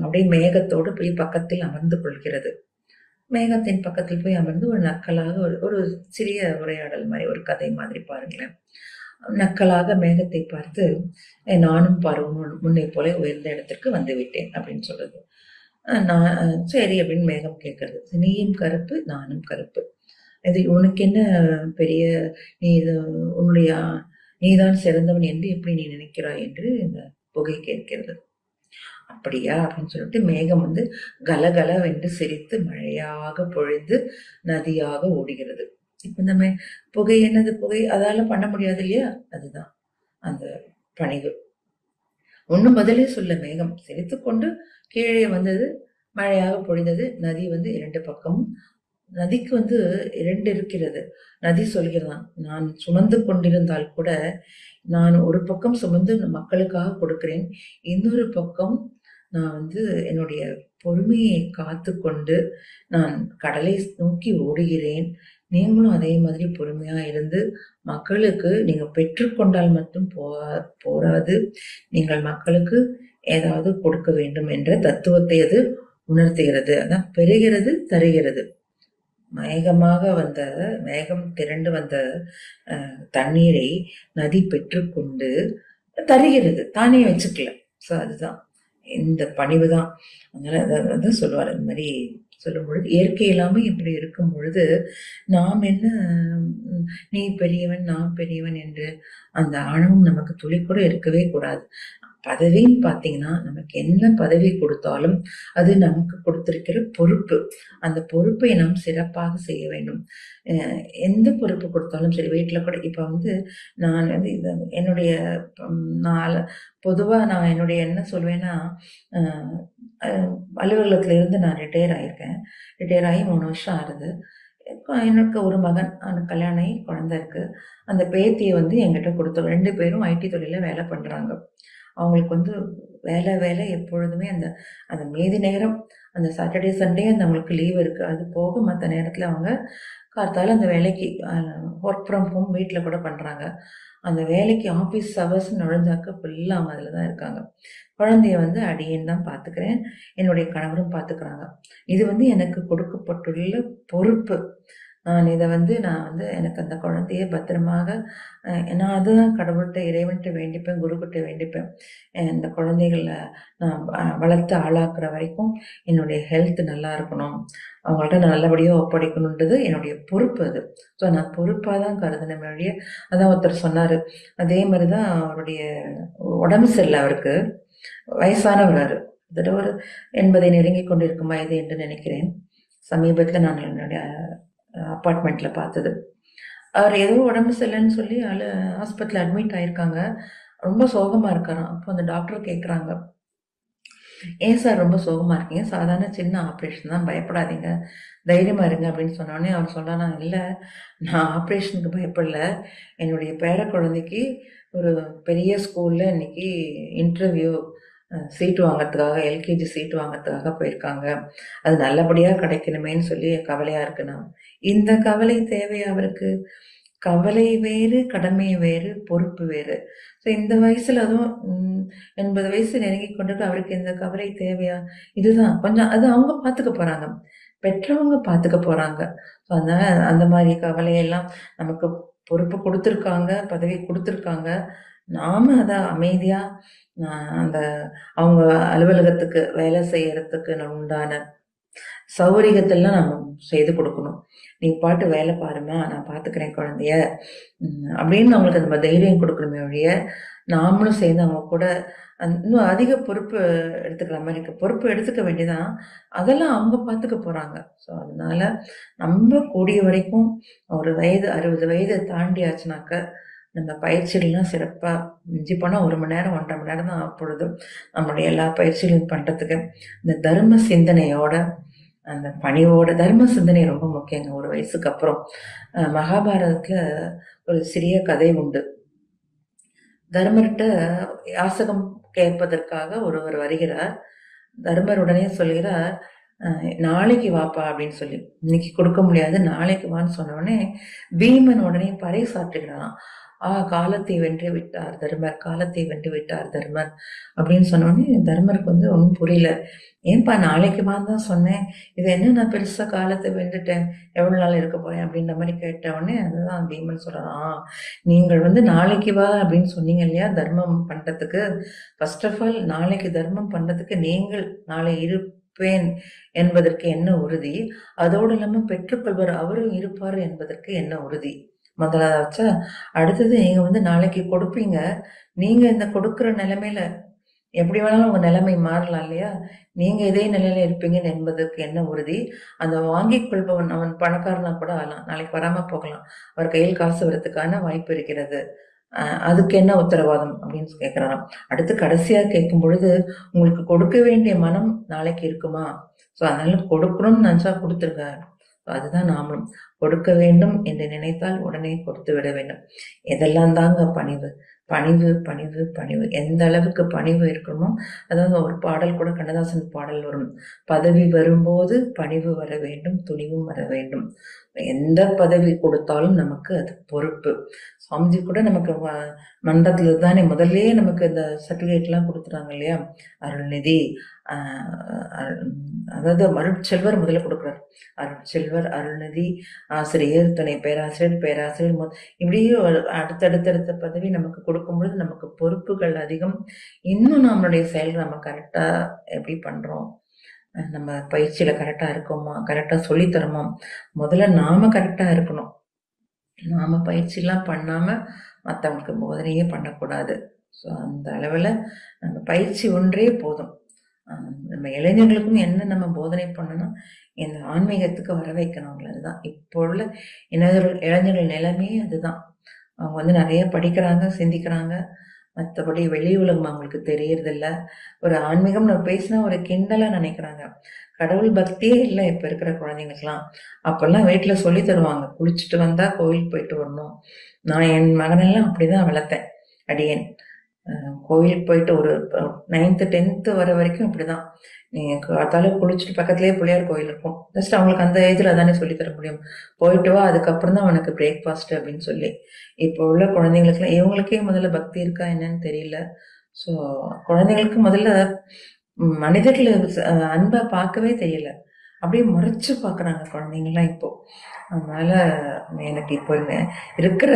S3: அப்படியே மேகத்தோடு போய் பக்கத்தில் அமர்ந்து கொள்கிறது. மேகத்தின் பக்கத்தில் போய் அமர்ந்து ஒரு நக்கலாக ஒரு சிறிய உரையாடல் மாதிரி, ஒரு கதை மாதிரி பாருங்களேன். நக்கலாக மேகத்தை பார்த்து, நானும் பருவம் முன்னை போல உயர்ந்த இடத்திற்கு வந்து விட்டேன் அப்படின்னு சொல்றது. நான் சரி அப்படின்னு மேகம் கேட்கறது. நீயும் கருப்பு, நானும் கருப்பு. இது உனக்கு என்ன பெரிய, நீ இது உன்னுடைய நீதான் சிறந்தவன் என்று எப்படி நீ நினைக்கிறாய் என்று இந்த புகை கேட்கிறது. அப்படியா அப்படின்னு சொல்லிட்டு மேகம் கலகலவென்று சிரித்து மழையாக பொழிந்து நதியாக ஓடுகிறது. இப்ப இந்த புகை என்னது, புகை அதால பண்ண முடியாது இல்லையா, அதுதான் அந்த பணிவு. ஒண்ணும் பதிலே சொல்ல, மேகம் சிரித்து கொண்டு கீழே வந்தது, மழையாக பொழிந்தது. நதி இரண்டு பக்கமும், நதிக்கு இரண்டு இருக்கிறது. நதி சொல்கிறான், நான் சுமந்து கொண்டிருந்தால் கூட நான் ஒரு பக்கம் சுமந்து மக்களுக்காக கொடுக்கிறேன், இன்னொரு பக்கம் நான் என்னுடைய பொறுமையை காத்து கொண்டு நான் கடலை நோக்கி ஓடுகிறேன். நீங்களும் அதே மாதிரி பொறுமையா இருந்து மக்களுக்கு நீங்க பெற்றுக்கொண்டால் மட்டும் போராது, நீங்கள் மக்களுக்கு ஏதாவது கொடுக்க வேண்டும் என்ற தத்துவத்தை அது உணர்த்துகிறது. அதான் பெறுகிறது, தருகிறது. மேகம் திரண்டு வந்த தண்ணீரை நதி பெற்றுக்கொண்டு தருகிறது, தானே வச்சுக்கல. சோ அதுதான் இந்த பணிவுதான். அதனால அதான் சொல்லுவார். இந்த மாதிரி சொல்லும் பொழுது இயற்கை இல்லாம இப்படி இருக்கும் பொழுது நாம் என்ன, நீ பெரியவன் நான் பெரியவன் என்று அந்த ஆணவம் நமக்கு துளி கூட இருக்கவே கூடாது. பதவின்னு பாத்தீங்கன்னா, நமக்கு என்ன பதவி கொடுத்தாலும் அது நமக்கு கொடுத்திருக்கிற பொறுப்பு. அந்த பொறுப்பை நாம் சிறப்பாக செய்ய வேண்டும். எந்த பொறுப்பு கொடுத்தாலும் சரி, வீட்டுல கூட இப்ப நான் என்னுடைய பொதுவா நான் என்னுடைய என்ன சொல்வேன்னா, அலுவலகத்துல இருந்து நான் ரிட்டையர் ஆயிருக்கேன். ரிட்டையர் ஆகி 3 வருஷம் ஆகுது. எனக்கு ஒரு மகன், கல்யாணம் ஆகி குழந்தை இருக்கு. அந்த பேத்தியை என்கிட்ட கொடுத்தோம். 2 பேரும் ஐடி தொழில வேலை பண்றாங்க. அவங்களுக்கு வேலை எப்பொழுதுமே அந்த மீதி நேரம், அந்த சாட்டர்டே சண்டே அவங்களுக்கு லீவ் இருக்கு. அது போக மற்ற நேரத்துல அவங்க கார்த்தால அந்த வேலைக்கு ஒர்க் ஃப்ரம் ஹோம் வீட்டுல கூட பண்றாங்க. அந்த வேலைக்கு ஆபீஸ் ஹவர்ஸ் நுழைஞ்சாக்க ஃபுல்லா அவங்க அதுலதான் இருக்காங்க. குழந்தைய அடியேன் தான் பாத்துக்கிறேன், என்னுடைய கணவரும் பாத்துக்கிறாங்க. இது எனக்கு கொடுக்கப்பட்டுள்ள பொறுப்பு. நான் இதை நான் எனக்கு அந்த குழந்தைய பத்திரமாக, நான் அதுதான் கடவுள்கிட்ட இறைவன்கிட்ட வேண்டிப்பேன், குருக்கிட்ட வேண்டிப்பேன். இந்த குழந்தைகளை நான் வளர்த்து ஆளாக்குற வரைக்கும் என்னுடைய ஹெல்த் நல்லா இருக்கணும், அவங்கள்ட்ட நல்லபடியா ஒப்படைக்கணுன்றது என்னுடைய பொறுப்பு. அது ஸோ நான் பொறுப்பா தான் கருதினேன் வழிய. அதான் ஒருத்தர் சொன்னாரு, அதே மாதிரிதான் அவருடைய உடம்பு சரியில்லை, அவருக்கு வயசானவர், ஒரு 80 நெருங்கி கொண்டிருக்கும் வயது என்று நினைக்கிறேன். சமீபத்துல நான் என்னுடைய அப்பார்ட்மெண்ட்ல பார்த்தது. அவர் ஏதோ உடம்பு சரியில்லைன்னு சொல்லி ஹாஸ்பிட்டல் அட்மிட் ஆயிருக்காங்க. ரொம்ப சோகமா இருக்காராம். அப்போ அந்த டாக்டர் கேட்குறாங்க, ஏன் சார் ரொம்ப சோகமா இருக்கீங்க, சாதாரண சின்ன ஆப்ரேஷன் தான், பயப்படாதீங்க, தைரியமா இருங்க அப்படின்னு சொன்னோடனே அவர் சொல்றானா, இல்லை நான் ஆப்ரேஷனுக்கு பயப்படல, என்னுடைய பேர குழந்தைக்கு ஒரு பெரிய ஸ்கூல்ல இன்னைக்கு இன்டர்வியூ சீட்டு வாங்கறதுக்காக, எல்கேஜி சீட்டு வாங்கறதுக்காக போயிருக்காங்க, அது நல்லபடியா கிடைக்கணுமேன்னு சொல்லி கவலையா இருக்குண்ணா. இந்த கவலை தேவையா அவருக்கு? கவலை வேறு, கடமை வேறு, பொறுப்பு வேறு. ஸோ இந்த வயசுல அதுவும் 80 வயசு நெருங்கி கொண்டுட்டு அவருக்கு இந்த கவலை தேவையா? இதுதான் கொஞ்சம், அது அவங்க பாத்துக்க போறாங்க, பெற்றவங்க பாத்துக்க போறாங்க. ஸோ அதனால அந்த மாதிரி கவலையெல்லாம், நமக்கு பொறுப்பு கொடுத்துருக்காங்க, பதவி கொடுத்துருக்காங்க, நாம அத அமைதியா அந்த அவங்க அலுவலகத்துக்கு வேலை செய்யறதுக்கு உண்டான சௌகரியத்தெல்லாம் நம்ம செய்து கொடுக்கணும். நீ பாட்டு வேலை பாருமா, நான் பாத்துக்கிறேன் குழந்தைய அப்படின்னு அவங்களுக்கு நம்ம தைரியம் கொடுக்கணுமே ஒழிய, நாமளும் சேர்ந்து அவங்க கூட இன்னும் அதிக பொறுப்பு எடுத்துக்கிற மாதிரி பொறுப்பு எடுத்துக்க வேண்டியதான், அதெல்லாம் அவங்க பாத்துக்க போறாங்க. ஸோ அதனால நம்ம கூடிய வரைக்கும் ஒரு வயது 60 வயதை தாண்டி ஆச்சுனாக்க நம்ம பயிற்சிகள்லாம் சிறப்பா, மிஞ்சி போனா 1 மணி நேரம் 1.5 மணி நேரம் தான் அப்பொழுதும் நம்மளுடைய எல்லா பயிற்சிகளும் பண்றதுக்கு இந்த தர்ம சிந்தனையோட, அந்த பணிவோட. தர்ம சிந்தனை ரொம்ப முக்கியங்க ஒரு வயசுக்கு அப்புறம். மகாபாரதத்துல ஒரு சிறிய கதை உண்டு. தர்மர்கிட்ட யாசகம் கேட்பதற்காக ஒருவர் வருகிறார். தர்மர் உடனே சொல்கிறார், நாளைக்கு வாப்பா அப்படின்னு சொல்லி, இன்னைக்கு கொடுக்க முடியாது நாளைக்கு வான்னு சொன்ன உடனே பீமன் உடனே பறை சாற்றுகிறான். காலத்தை வென்று விட்டார் தர்மர், காலத்தை வென்று விட்டார் தர்மர் அப்படின்னு சொன்ன உடனே தர்மருக்கு வந்து ஒன்றும் புரியல. ஏன்பா நாளைக்கு வான்னு தான் சொன்னேன், இது என்ன நான் பெருசா காலத்தை வென்றுட்டேன், எவ்வளவு நாள் இருக்க போறேன் அப்படின்ற மாதிரி கேட்ட உடனே அதுதான் பீமன் சொல்றான், நீங்கள் வந்து நாளைக்கு வா அப்படின்னு சொன்னீங்க இல்லையா தர்மம் பண்றதுக்கு. ஃபர்ஸ்ட் ஆஃப் ஆல் நாளைக்கு தர்மம் பண்றதுக்கு நீங்கள் நாளை இருப்பேன் என்பதற்கு என்ன உறுதி, அதோடு இல்லாம பெற்றுக்கொள்வர் அவரும் இருப்பாரு என்பதற்கு என்ன உறுதி முதலாவச்சா. அடுத்தது நீங்க வந்து நாளைக்கு கொடுப்பீங்க, நீங்க இந்த கொடுக்கிற நிலைமையில எப்படி வேணாலும் உங்க நிலைமை மாறலாம் இல்லையா, நீங்க இதே நிலையில இருப்பீங்கன்னு என்பதற்கு என்ன உறுதி. அந்த வாங்கிக் கொள்பவன் அவன் பணக்காரனா கூட ஆகலாம், நாளைக்கு வராம போகலாம், அவர் கையில் காசு வரதுக்கான வாய்ப்பு இருக்கிறது, அதுக்கு என்ன உத்தரவாதம் அப்படின்னு கேட்கிறாராம். அடுத்து கடைசியா கேட்கும் பொழுது, உங்களுக்கு கொடுக்க வேண்டிய மனம் நாளைக்கு இருக்குமா, சோ அதனால கொடுக்கணும்னு நினைச்சா கொடுத்துருங்க. அதுதான் நாமளும் கொடுக்க வேண்டும் என்று நினைத்தால் உடனே கொடுத்து விட வேண்டும். எதெல்லாம் தாங்க பணிவு, பணிவு பணிவு பணிவு. எந்த அளவுக்கு பணிவு இருக்கணுமோ, அதாவது ஒரு பாடல் கூட கண்ணதாசன் பாடல் வரும், பதவி வரும்போது பணிவு வர வேண்டும், துணிவும் வர வேண்டும். எந்த பதவி கொடுத்தாலும் நமக்கு அது பொறுப்பு. சுவாமிஜி கூட நமக்கு மன்றத்துல தானே முதல்லயே நமக்கு இந்த சர்டிபிகேட் எல்லாம் கொடுத்துறாங்க இல்லையா, அருள்நிதி, அதாவது அருட்செல்வர் முதல்ல கொடுக்குறாரு, அருட்செல்வர், அருள்நிதி, ஆசிரியர், துணை பேராசிரியர், பேராசிரியர், இப்படியே அடுத்தடுத்தடுத்த பதவி நமக்கு கொடுக்கும்பொழுது நமக்கு பொறுப்புகள் அதிகம். இன்னும் நம்மளுடைய செயல் நம்ம கரெக்டா எப்படி பண்றோம், நம்ம பயிற்சியில கரெக்டா இருக்கோமா, கரெக்டா சொல்லித்தரமோ, முதல்ல நாம கரெக்டா இருக்கணும். நாம பயிற்சி எல்லாம் பண்ணாம மற்றவங்களுக்கு போதனையே பண்ணக்கூடாது. ஸோ அந்த அளவுல நம்ம பயிற்சி ஒன்றே போதும். நம்ம இளைஞர்களுக்கும் என்ன நம்ம போதனை பண்ணணும், இந்த ஆன்மீகத்துக்கு வர வைக்கணும் அவங்கள. அதுதான் இப்போ உள்ள இளைஞர்கள் நிலைமையே அதுதான். அவங்க வந்து நிறைய படிக்கிறாங்க, சிந்திக்கிறாங்க, மற்றபடி வெளி உலகம் அவங்களுக்கு தெரியறதில்ல. ஒரு ஆன்மீகம் நம்ம பேசினா ஒரு கிண்டலா நினைக்கிறாங்க. கடவுள் பக்தியே இல்லை இப்ப இருக்கிற குழந்தைங்களுக்குலாம். அப்பெல்லாம் வீட்டுல சொல்லி தருவாங்க, குளிச்சுட்டு வந்தா கோயிலுக்கு போயிட்டு வரணும். நான் என் மகனெல்லாம் அப்படிதான் வளர்த்தேன். அடியேன் கோயிலுக்கு போயிட்டு ஒரு 9th 10th வர வரைக்கும் இப்படிதான். நீங்க காத்தால குளிச்சுட்டு பக்கத்துலயே பிள்ளையார் கோயில் இருக்கும், ஜஸ்ட் அவங்களுக்கு அந்த ஏஜ்ல தானே சொல்லி தர முடியும், போயிட்டு வா, அதுக்கப்புறம் தான் அவனுக்கு பிரேக்ஃபாஸ்ட் அப்படின்னு சொல்லி. இப்போ உள்ள குழந்தைங்களுக்குலாம் இவங்களுக்கே முதல்ல பக்தி இருக்கா என்னன்னு தெரியல. ஸோ குழந்தைங்களுக்கு முதல்ல மனிதர்கள் அன்பை பார்க்கவே தெரியல, அப்படியே முறைச்சு பாக்குறாங்க குழந்தைங்கலாம் இப்போ. அதனால எனக்கு இப்போ இருக்கிற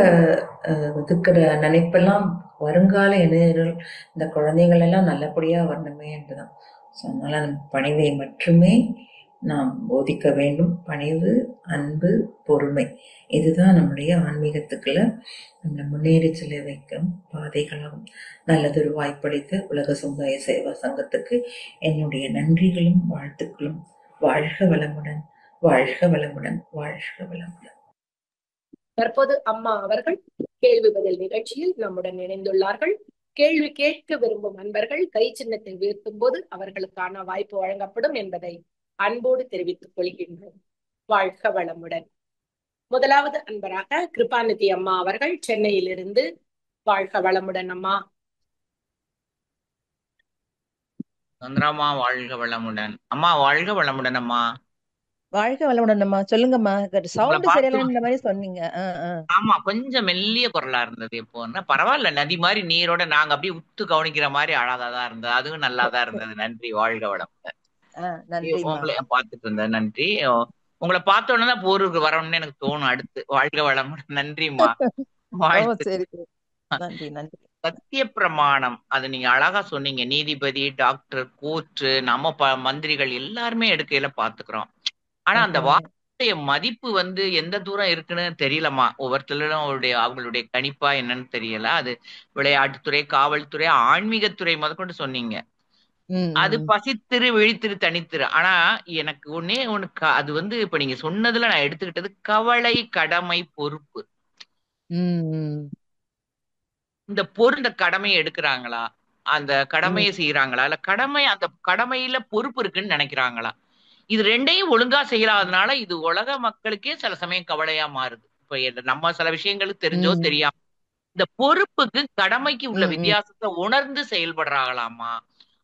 S3: இருக்கிற நினைப்பெல்லாம் வருங்கால இளைஞர்கள் இந்த குழந்தைகள் எல்லாம் நல்லபடியா வரணுமே என்றுதான். ஸோ அதனால நம்ம பணிவை மட்டுமே நாம் போதிக்க வேண்டும். பணிவு, அன்பு, பொறுமை, இதுதான் நம்முடைய ஆன்மீகத்துக்குள்ள நம்மளை முன்னேறி செல்ல வைக்கும் பாதைகளாகும். நல்லதொரு வாய்ப்பளித்த உலக சமுதாய சேவா சங்கத்துக்கு என்னுடைய நன்றிகளும் வாழ்த்துக்களும். வாழ்க வளமுடன், வாழ்க வளமுடன், வாழ்க வளமுடன்.
S1: தற்போது அம்மா அவர்கள் கேள்வி பதில் நிகழ்ச்சியில் நம்முடன் இணைந்துள்ளார்கள். கேள்வி கேட்க விரும்பும் அன்பர்கள் கை சின்னத்தை உயர்த்தும் போது அவர்களுக்கான வாய்ப்பு வழங்கப்படும் என்பதை அன்போடு தெரிவித்துக் கொள்கின்றோம். வாழ்க வளமுடன். முதலாவது அன்பராக கிருபாநிதி அம்மா அவர்கள் சென்னையிலிருந்து. வாழ்க வளமுடன் அம்மா.
S2: சந்திராமா வாழ்க வளமுடன். அம்மா வாழ்க வளமுடன். அம்மா
S4: வாழ்க வளமுடன் அம்மா. சொல்லுங்கம்மா, சவுண்ட் சரியில்லைன்ற மாதிரி சொன்னீங்க.
S2: ஆமா, கொஞ்சம் மெல்லிய குரலா இருந்தது. இப்போ பரவாயில்ல, நதி மாதிரி நீரோட நாங்க அப்படியே உத்து கவனிக்கிற மாதிரி அழகாதான் இருந்தது, அதுவும் நல்லாதான் இருந்தது. நன்றி, வாழ்க வளமுடன். உங்களை பார்த்துட்டு இருந்தேன், நன்றி. உங்களை பார்த்த உடனே தான் போருக்கு வரணும்னு எனக்கு தோணும். அடுத்து வாழ்க வளமுடன். நன்றிம்மா. சத்திய பிரமாணம் அது நீங்க அழகா சொன்னீங்க. நீதிபதி, டாக்டர், கோர்ட்டு, நம்ம மந்திரிகள் எல்லாருமே எடுக்கையில பாத்துக்கிறோம். ஆனா அந்த வார்த்தைய மதிப்பு எந்த தூரம் இருக்குன்னு தெரியலமா. ஒவ்வொருத்தரும் அவங்களுடைய கணிப்பா என்னன்னு தெரியல. அது விளையாட்டுத்துறை, காவல்துறை, ஆன்மீகத்துறை முதற்கொண்டு சொன்னீங்க. அது பசித்திரு, விழித்திரு, தனித்திரு. ஆனா எனக்கு ஒண்ணு அது இப்ப நீங்க சொன்னதுல நான் எடுத்துக்கிட்டது கவலை, கடமை, பொறுப்பு. இந்த இந்த கடமையை எடுக்கிறாங்களா, அந்த கடமையை செய்யறாங்களா, இல்ல அந்த கடமையில பொறுப்பு இருக்குன்னு நினைக்கிறாங்களா? இது ரெண்டையும் ஒழுங்கா செய்யலாதனால இது உலக மக்களுக்கே சில சமயம் கவலையா மாறுது. இப்ப நம்ம சில விஷயங்களுக்கு தெரிஞ்சோ தெரியாம இந்த பொறுப்புக்கு கடமைக்கு உள்ள வித்தியாசத்தை உணர்ந்து செயல்படுறாங்களாமா,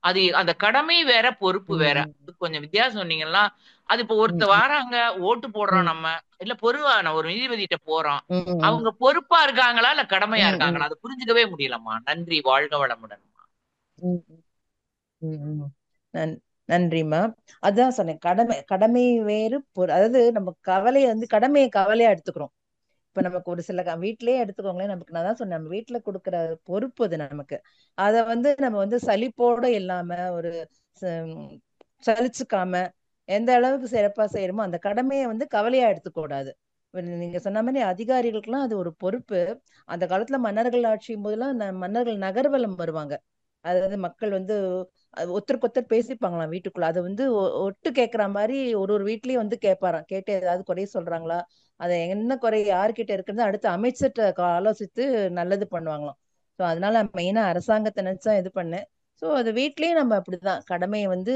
S2: அது அந்த கடமை வேற, பொறுப்பு வேற.
S4: ம்,
S2: அது கொஞ்சம் வித்தியாசம் சொன்னீங்கன்னா, அது இப்போ
S4: ம்,
S2: ஒருத்தர் வராங்க, ஓட்டு போடுறோம்
S4: ம்,
S2: நம்ம. இல்ல பொறுவான ஒரு நீதிபதிட்ட போறோம்.
S4: ம், ம்,
S2: அவங்க பொறுப்பா இருக்காங்களா, இல்ல கடமையா
S4: ம், ம்,
S2: இருக்காங்களா? அத புரிஞ்சுக்கவே முடியலம்மா. நன்றி. வாழ்க வளமுடன்.
S4: ம், ம், ம். நன்- நன்றிம்மா. அதான் சொன்னேன், கடமை கடமை வேறு அதாவது நம்ம கவலையை வந்து கடமையை கவலையா எடுத்துக்கிறோம். இப்ப நமக்கு ஒரு சில வீட்லயே எடுத்துக்கோங்களேன், நமக்கு நான் தான் சொன்னேன், நம்ம வீட்டுல கொடுக்குற பொறுப்பு அது நமக்கு. அத வந்து நம்ம வந்து சலிப்போட இல்லாம ஒரு ச- சலிச்சுக்காம எந்த அளவுக்கு சிறப்பா செய்யறோமோ அந்த கடமையை வந்து கவலையா எடுத்துக்க கூடாது. இப்ப நீங்க சொன்ன மாதிரி அதிகாரிகளுக்கெல்லாம் அது ஒரு பொறுப்பு. அந்த காலத்துல மன்னர்கள் ஆட்சியும் போதெல்லாம் மன்னர்கள் நகர்வலம் வருவாங்க. அதாவது மக்கள் வந்து ஒருத்தருக்கு ஒருத்தர் பேசிப்பாங்களாம் வீட்டுக்குள்ள. அதை வந்து ஒட்டு கேட்கிற மாதிரி ஒரு ஒரு வீட்லயும் வந்து கேட்பாராம். கேட்டு ஏதாவது குறைய சொல்றாங்களா, அதை என்ன குறை யார்கிட்ட இருக்குன்னு அடுத்து அமைச்சர்கிட்ட ஆலோசித்து நல்லது பண்ணுவாங்களாம். ஸோ அதனால மெயினா அரசாங்கத்தை நினைச்சா இது பண்ணேன். ஸோ அது வீட்லயும் நம்ம அப்படிதான் கடமையை வந்து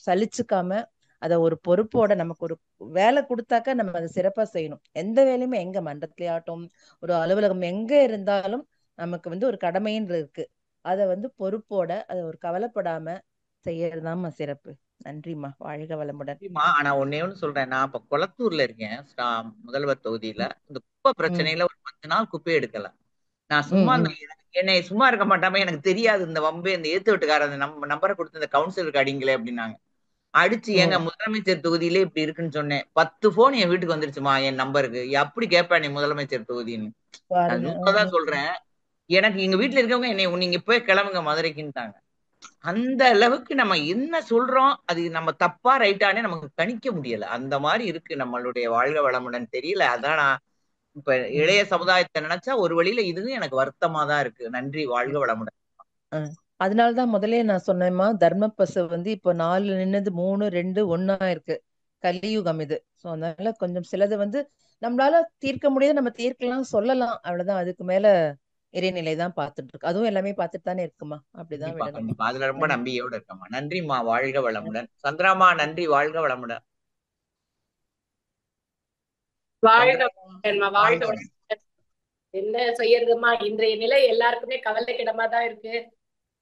S4: சலிச்சுக்காம அத ஒரு பொறுப்போட நமக்கு ஒரு வேலை கொடுத்தாக்க நம்ம அதை சிறப்பா செய்யணும். எந்த வேலையுமே எங்க மன்றத்திலே ஆகட்டும், ஒரு அலுவலகம் எங்க இருந்தாலும் நமக்கு வந்து ஒரு கடமைன்னு இருக்கு. அத வந்து பொறுப்போட அத ஒரு கவலைப்படாம செய்யறதுதாம்மா சிறப்பு. நன்றிம்மா. வாழ்க வளமுடன்.
S2: சரிம்மா, ஆனா ஒண்ணே ஒண்ணு சொல்றேன். நான் இப்ப கொளத்தூர்ல இருக்கேன். முதல்வர் தொகுதியில.
S4: ம்,
S2: இந்த குப்பை
S4: ம்,
S2: பிரச்சனையில ஒரு 10 நாள் குப்பை எடுக்கல. நான்
S4: ம்,
S2: சும்மா
S4: ம்,
S2: என்னை சும்மா இருக்க மாட்டாம, எனக்கு தெரியாது இந்த வம்பு. இந்த ஏத்து வீட்டுக்காரர் அந்த நம்பரை கொடுத்து இந்த கவுன்சிலருக்கு அடிங்களே அப்படின்னாங்க. அடிச்சு ஏங்க
S4: ம்.
S2: முதலமைச்சர் தொகுதியிலே இப்படி இருக்குன்னு சொன்னேன். 10 போன் என் வீட்டுக்கு வந்துருச்சுமா, என் நம்பருக்கு. எப்படி கேட்பா நீ முதலமைச்சர் தொகுதின்னு? நான்
S4: பாருங்க.
S2: சும்மாதான் சொல்றேன். எனக்கு எங்க வீட்டுல இருக்கவங்க என்னை நீங்க போய் கிளம்புங்க மதுரைக்குன்ட்டாங்க. அந்த அளவுக்கு நம்ம என்ன சொல்றோம், அது நம்ம தப்பா ரைட்டானே நமக்கு கணிக்க முடியல. அந்த மாதிரி இருக்கு நம்மளுடைய வாழ்க வளமுடன். தெரியல. அதான் நான் இப்ப
S4: ம்,
S2: இளைய சமுதாயத்தை நினைச்சா ஒரு வழியில இதுவும் எனக்கு வருத்தமா தான் இருக்கு. நன்றி. வாழ்க
S4: ம்.
S2: வளமுடன்.
S4: அதனாலதான் முதலே நான் சொன்னேம்மா, தர்ம பசு வந்து இப்போ 4 நின்னது 3 2 1 இருக்கு. கலியுகம் இது. சோ அதனால கொஞ்சம் சிலது வந்து நம்மளால தீர்க்க முடியாது, நம்ம தீர்க்கலாம் சொல்லலாம், அவ்வளவுதான். அதுக்கு மேல இறைநிலை தான் பார்த்துட்டு இருக்கு. அதுவும் எல்லாமே பார்த்துட்டு தானே இருக்குமா. அப்படிதான்
S2: கண்டிப்பா,
S4: விடணுமா.
S2: கண்டிப்பா. அதுல ரொம்ப
S4: நன்றி.
S2: நம்பிக்கையோட இருக்கம்மா. நன்றிம்மா. வாழ்க வளமுடன். சந்திராமா, நன்றி. வாழ்க வளமுடன்.
S1: வாழ்க
S2: சந்திராமா,
S1: வளமுடன்மா, வாழ்க
S2: வாழ்க வளமுடன்.
S1: வளமுடன். என்ன செய்யறதுமா, இன்றைய நிலை எல்லாருக்குமே கவலைக்கிடமா தான் இருக்கு.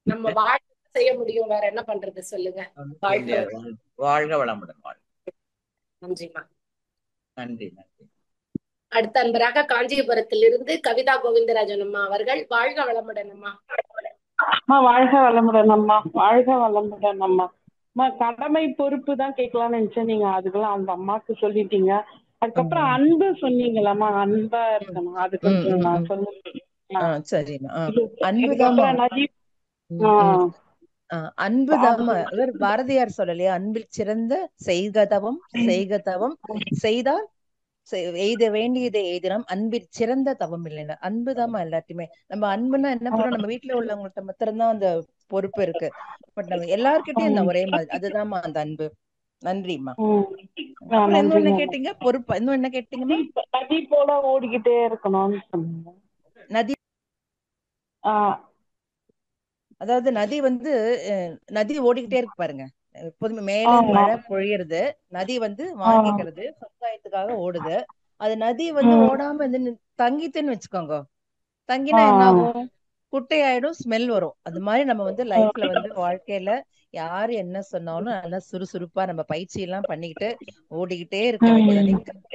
S1: நம்ம வாழ்க்கை செய்ய முடியும், வேற என்ன பண்றது சொல்லுங்க.
S2: ஒண்ணும் செய்ய
S1: வாழ்க
S2: முடியாது.
S1: வளமுடன்.
S2: வாழ்க வளமுடன்.
S1: நன்றிமா.
S2: நன்றி, நன்றி.
S1: அடுத்த அன்பராக காஞ்சிபுரத்திலிருந்து கவிதா கோவிந்தராஜன் அம்மா அவர்கள். வாழ்க வளமுடன் அம்மா.
S5: அம்மா வாழ்க வளமுடன் அம்மா. வாழ்க வளமுடன் அம்மா. அம்மா கடமை பொறுப்பு தான் கேட்கலாம்னு நினைச்சேன். நீங்க அதுக்கெல்லாம் அந்த அம்மாக்கு சொல்லிட்டீங்க. அதுக்கப்புறம்
S4: ம்,
S5: அன்பு சொன்னீங்களாம்மா, அன்பா
S4: ம்,
S5: இருக்கணும், அது
S4: ம்,
S5: கொஞ்சம்
S4: ம்,
S5: நான்
S4: ம்.
S5: சொல்லுங்க.
S4: சரிம்மா. அன்புதாம்மா.
S5: அதுக்கப்புறம் நஜீப்.
S4: ம், ம்.
S5: ஆஹ் அது
S4: அன்புதாம்மா.
S5: சொல்லுங்க.
S4: இவர் பாரதியார் சொல்லலையா, அன்பில் சிறந்த செய்கதவம் செய்கதவம் செய்தால் எய்த வேண்டியதை எய்தினம் அன்பில் சிறந்த தவம் இல்லைன்னா. அன்புதாம்மா எல்லாத்தையுமே. நம்ம அன்புன்னா என்ன பண்ணோம், நம்ம வீட்டுல உள்ளவங்கள்ட்ட மாத்திரம்தான் அந்த பொறுப்பு இருக்கு. பட் நம்ம எல்லார்கிட்டயும்
S5: உம்
S4: இந்த ஒரே மாதிரி, அதுதாம்மா அந்த அன்பு. நன்றிம்மா.
S5: உம்
S4: அப்புறம் இன்னும் என்ன
S5: நன்றிங்க அம்மா.
S4: கேட்டீங்க, பொறுப்பா இன்னும் என்ன கேட்டீங்கம்மா?
S5: நஜீப்போட ஓடிக்கிட்டே இருக்கணும்னு சொன்னீங்க.
S4: நதி.
S5: ஆஹ்
S4: அதாவது நதி வந்து நதி ஓடிக்கிட்டே இருக்கு பாருங்க. எப்போதுமே மேலே
S5: ஆமா.
S4: மழை பொழியறது, நதி வந்து
S5: ஆஹ்
S4: வாங்கிக்கிறது, சமுதாயத்துக்காக ஓடுது. அது நதி வந்து
S5: உம்
S4: ஓடாம இருந்து தங்கித்துன்னு வச்சுக்கோங்க, தங்கினா என்ன
S5: ஆஹ்
S4: ஆகும், குட்டையாயிடும், ஸ்மெல் வரும். அது மாதிரி நம்ம வந்து லைஃப்ல வந்து வாழ்க்கையில யாரு என்ன சொன்னாலும் நல்லா சுறுசுறுப்பா நம்ம பயிற்சி எல்லாம் பண்ணிக்கிட்டு ஓடிக்கிட்டே இருக்க வேண்டியதான்.
S5: உம்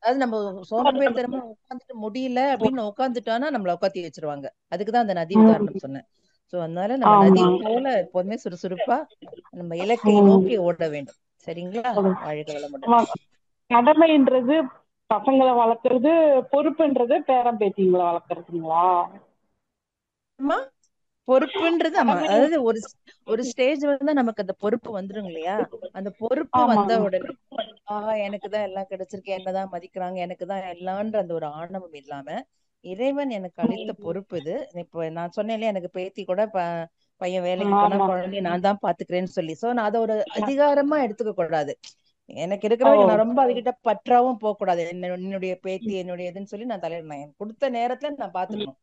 S4: அதாவது நம்ம சோம்பேறித்தனமா உட்காந்துட்டு முடியல அப்படின்னு உட்காந்துட்டோம்னா நம்மள உட்காத்தி வச்சிருவாங்க. அதுக்குதான் அந்த நதி
S5: உம்
S4: உதாரணம் சொன்னேன். சோ அதனால நம்ம நதி
S5: ஆமா.
S4: போல எப்போதுமே சுறுசுறுப்பா நம்ம இலக்கை
S5: உம்
S4: நோக்கி ஓட வேண்டும். சரிங்களா? வாழ்க வளமுடன்.
S5: ஆமா. கடமைன்றது பசங்களை வளர்க்கறது, பொறுப்புன்றது பேரன் பேத்திங்களை வளர்க்கறதுங்களா?
S4: அம்மா, பொறுப்புன்றது ஆமா,
S5: கடமை.
S4: அதாவது ஒரு ஒரு ஸ்டேஜ் வந்து நமக்கு அந்த பொறுப்பு வந்துரும் இல்லையா. அந்த பொறுப்பு வந்த
S5: ஆமாங்க.
S4: உடனே ஆஹா எனக்கு தான் எல்லாம் கிடைச்சிருக்கு, என்னதான் மதிக்கிறாங்க, எனக்கு தான் எல்லான்ற அந்த ஒரு ஆணவம் இல்லாம இறைவன் எனக்கு அளித்த பொறுப்பு இது. இப்போ நான் சொன்னேன் இல்லையா, எனக்கு பேத்தி கூட பையன் வேலைக்கு போனா
S5: ஆமா.
S4: குழந்தைய நான் தான் பாத்துக்கிறேன்னு சொல்லி. சோ நான் அதை ஒரு அதிகாரமா எடுத்துக்க கூடாது. எனக்கு இருக்கிற
S5: ஓ.
S4: வரைக்கும் நான் ரொம்ப அதுகிட்ட பற்றாவும் போக கூடாது. என்னுடைய பேத்தி என்னுடைய இதுன்னு சொல்லி நான் தலையிடணும். எனக்கு கொடுத்த நேரத்துல நான் பாத்துக்கணும்.